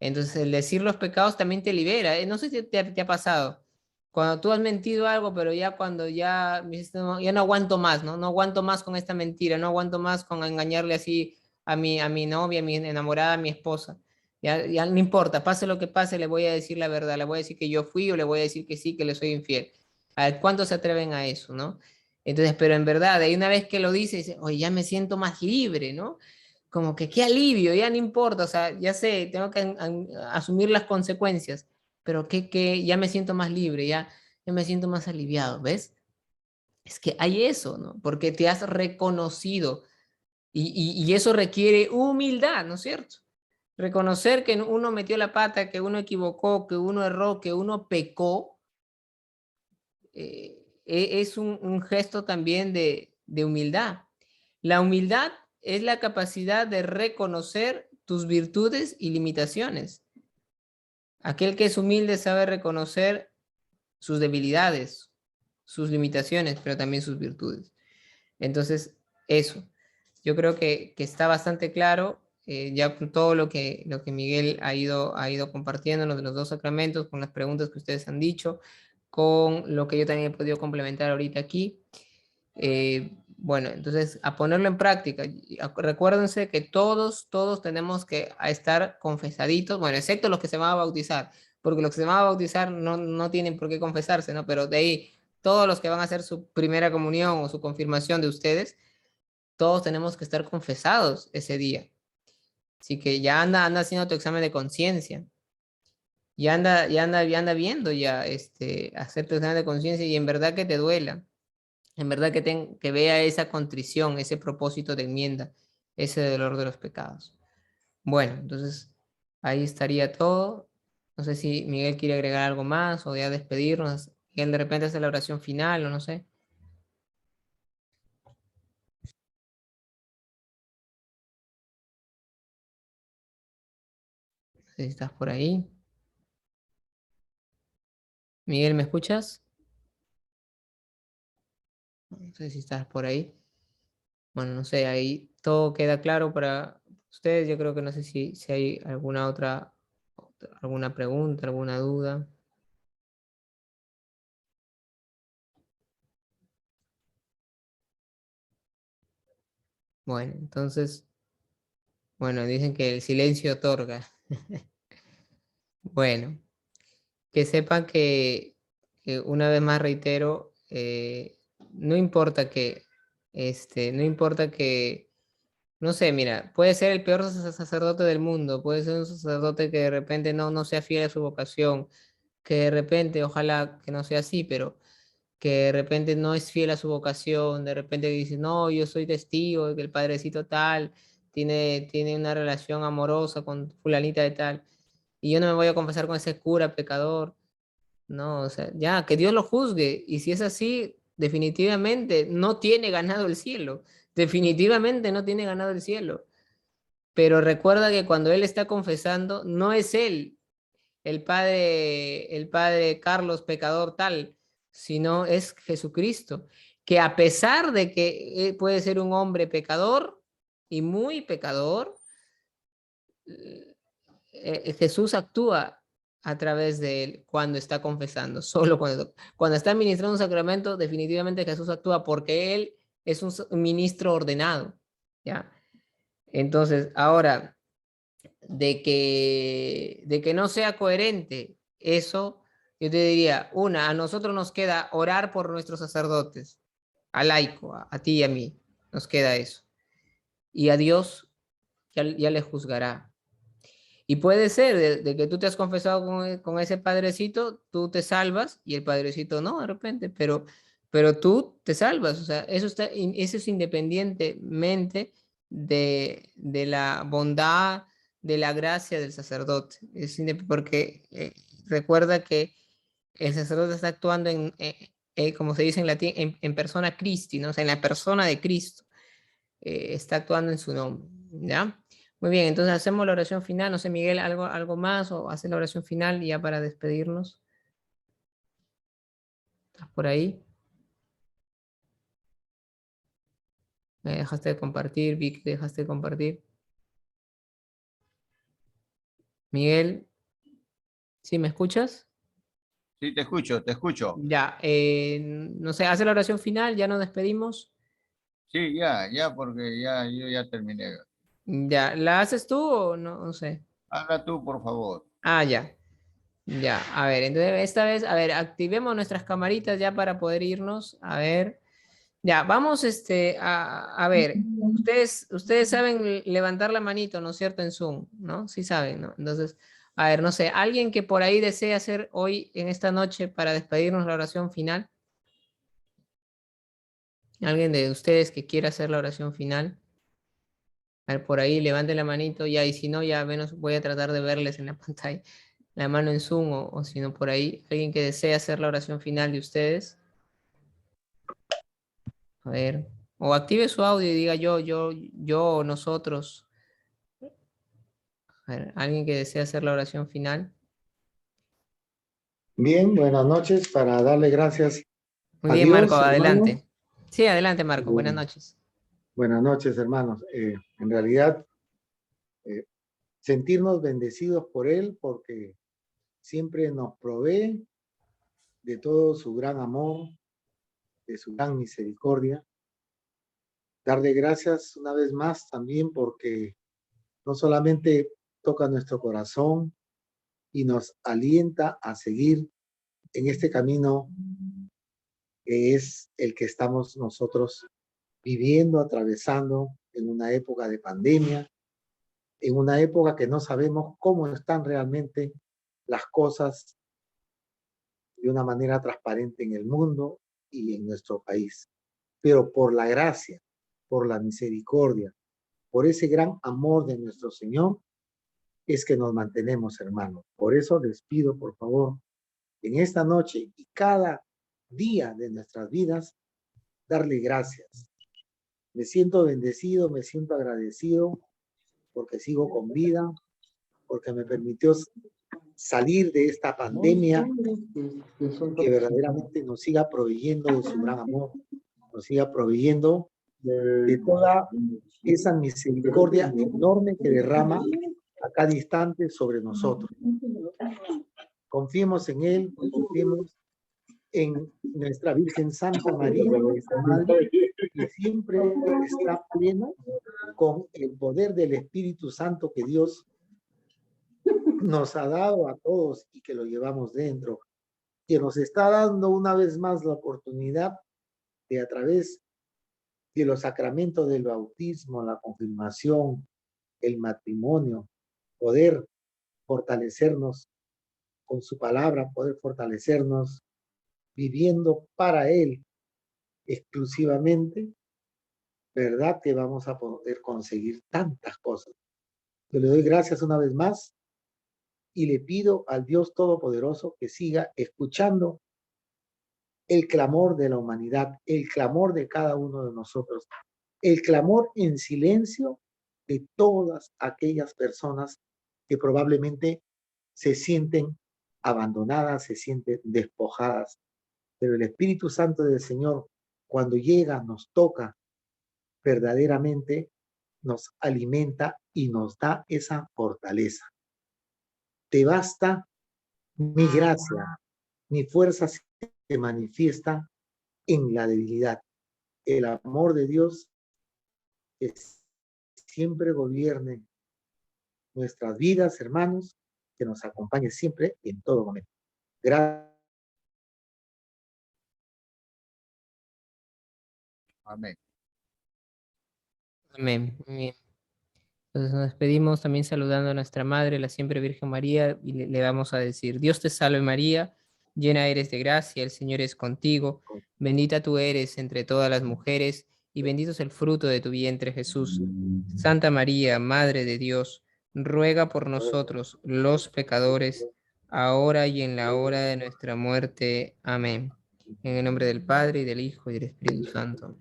Entonces, el decir los pecados también te libera. No sé si te ha pasado. Cuando tú has mentido algo, pero ya cuando ya, ya no aguanto más, ¿no? No aguanto más con esta mentira, no aguanto más con engañarle así a mi novia, a mi enamorada, a mi esposa. Ya no importa, pase lo que pase, le voy a decir la verdad, le voy a decir que yo fui o le voy a decir que sí, que le soy infiel. A ver, ¿cuántos se atreven a eso, no? Entonces, pero en verdad, ahí una vez que lo dice, oye, ya me siento más libre, ¿no? Como que qué alivio, ya no importa, o sea, ya sé, tengo que asumir las consecuencias, pero que ya me siento más libre, ya me siento más aliviado, ¿ves? Es que hay eso, ¿no? Porque te has reconocido y eso requiere humildad, ¿no es cierto? Reconocer que uno metió la pata, que uno equivocó, que uno erró, que uno pecó, es un gesto también de humildad. La humildad es la capacidad de reconocer tus virtudes y limitaciones. Aquel que es humilde sabe reconocer sus debilidades, sus limitaciones, pero también sus virtudes. Entonces, eso. Yo creo que está bastante claro ya con todo lo que Miguel ha ido compartiendo de los dos sacramentos, con las preguntas que ustedes han dicho, con lo que yo también he podido complementar ahorita aquí. Bueno, entonces a ponerlo en práctica. Recuérdense que todos tenemos que estar confesaditos, bueno, excepto los que se van a bautizar, porque los que se van a bautizar no tienen por qué confesarse, ¿no? Pero de ahí, todos los que van a hacer su primera comunión o su confirmación de ustedes, todos tenemos que estar confesados ese día. Así que ya anda haciendo tu examen de conciencia. Ya anda viendo hacer tu examen de conciencia y en verdad que te duela. En verdad que vea esa contrición, ese propósito de enmienda, ese dolor de los pecados. Bueno, entonces ahí estaría todo. No sé si Miguel quiere agregar algo más o ya despedirnos. Miguel de repente hace la oración final o no sé. No sé si estás por ahí. Miguel, ¿me escuchas? No sé si estás por ahí. Bueno, no sé, ahí todo queda claro para ustedes. Yo creo que no sé si hay alguna alguna pregunta, alguna duda. Bueno, entonces, bueno, dicen que el silencio otorga. Bueno, que sepan que una vez más reitero, no importa no importa que, no sé, mira, puede ser el peor sacerdote del mundo, puede ser un sacerdote que de repente no sea fiel a su vocación, que de repente, ojalá que no sea así, pero que de repente no es fiel a su vocación, de repente dice, no, yo soy testigo de que el padrecito tal tiene una relación amorosa con fulanita de tal, y yo no me voy a confesar con ese cura pecador. No, o sea, ya, que Dios lo juzgue. Y si es así, definitivamente no tiene ganado el cielo. Definitivamente no tiene ganado el cielo. Pero recuerda que cuando él está confesando, no es él, el padre Carlos pecador tal, sino es Jesucristo, que a pesar de que puede ser un hombre pecador y muy pecador, Jesús actúa a través de él cuando está confesando, solo cuando está ministrando un sacramento, definitivamente Jesús actúa porque él es un ministro ordenado, ¿ya? Entonces, ahora, de que no sea coherente, eso, yo te diría, a nosotros nos queda orar por nuestros sacerdotes, al laico, a ti y a mí, nos queda eso. Y a Dios ya le juzgará. Y puede ser de que tú te has confesado con ese padrecito, tú te salvas y el padrecito no, de repente, pero tú te salvas. O sea, eso es independientemente de la bondad, de la gracia del sacerdote. Porque recuerda que el sacerdote está actuando como se dice en latín, en persona Christi, ¿no? O sea, en la persona de Cristo. Está actuando en su nombre, ¿ya? Muy bien, entonces hacemos la oración final. No sé, Miguel, algo más o hace la oración final ya para despedirnos. ¿Estás por ahí? ¿Me dejaste de compartir? Vic, ¿dejaste de compartir? Miguel, ¿sí me escuchas? Sí, te escucho, te escucho. Ya, no sé, hace la oración final, ya nos despedimos. Sí, ya, porque yo ya terminé. Ya, ¿la haces tú o no? No sé. Habla tú, por favor. Ah, ya. Ya, a ver, entonces esta vez, a ver, activemos nuestras camaritas ya para poder irnos. A ver. Ya, vamos a ver, ustedes saben levantar la manito, ¿no es cierto? En Zoom, ¿no? Sí saben, ¿no? Entonces, a ver, no sé, alguien que por ahí desee hacer hoy, en esta noche, para despedirnos la oración final. ¿Alguien de ustedes que quiera hacer la oración final? A ver, por ahí, levante la manito, ya, y si no, ya menos voy a tratar de verles en la pantalla la mano en Zoom, o si no, por ahí, alguien que desee hacer la oración final de ustedes. A ver, o active su audio y diga yo o nosotros. A ver, ¿alguien que desea hacer la oración final? Bien, buenas noches para darle gracias Muy a bien, Marco, Dios, hermanos. adelante. Sí, adelante, Marco. Buenas Bueno, noches. buenas noches, hermanos. En realidad, eh, sentirnos bendecidos por Él porque siempre nos provee de todo su gran amor, de su gran misericordia. Darle gracias una vez más también porque no solamente toca nuestro corazón y nos alienta a seguir en este camino que es el que estamos nosotros viviendo, atravesando en una época de pandemia, en una época que no sabemos cómo están realmente las cosas de una manera transparente en el mundo y en nuestro país. Pero por la gracia, por la misericordia, por ese gran amor de nuestro Señor, es que nos mantenemos, hermanos. Por eso les pido, por favor, en esta noche y cada día de nuestras vidas, darle gracias. Me siento bendecido, me siento agradecido porque sigo con vida, porque me permitió salir de esta pandemia, que verdaderamente nos siga proveyendo de su gran amor, nos siga proveyendo de toda esa misericordia enorme que derrama a cada instante sobre nosotros. Confiemos en Él, confiemos en nuestra Virgen Santa María, nuestra Madre, que siempre está plena con el poder del Espíritu Santo que Dios nos ha dado a todos y que lo llevamos dentro, que nos está dando una vez más la oportunidad de, a través de los sacramentos del bautismo, la confirmación, el matrimonio, poder fortalecernos con su palabra, poder fortalecernos viviendo para Él exclusivamente, ¿verdad? Que vamos a poder conseguir tantas cosas. Yo le doy gracias una vez más y le pido al Dios Todopoderoso que siga escuchando el clamor de la humanidad, el clamor de cada uno de nosotros, el clamor en silencio de todas aquellas personas que probablemente se sienten abandonadas, se sienten despojadas. Pero el Espíritu Santo del Señor, cuando llega, nos toca, verdaderamente nos alimenta y nos da esa fortaleza. Te basta mi gracia, mi fuerza se manifiesta en la debilidad. El amor de Dios que siempre gobierne nuestras vidas, hermanos, que nos acompañe siempre y en todo momento. Gracias. Amén. Amén. Muy bien. Entonces nos despedimos también saludando a nuestra Madre, la siempre Virgen María, y le vamos a decir: Dios te salve María, llena eres de gracia, el Señor es contigo, bendita tú eres entre todas las mujeres, y bendito es el fruto de tu vientre Jesús. Santa María, Madre de Dios, ruega por nosotros los pecadores, ahora y en la hora de nuestra muerte. Amén. En el nombre del Padre, y del Hijo, y del Espíritu Santo.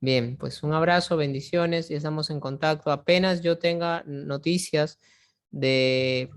Bien, pues un abrazo, bendiciones, ya estamos en contacto. Apenas yo tenga noticias de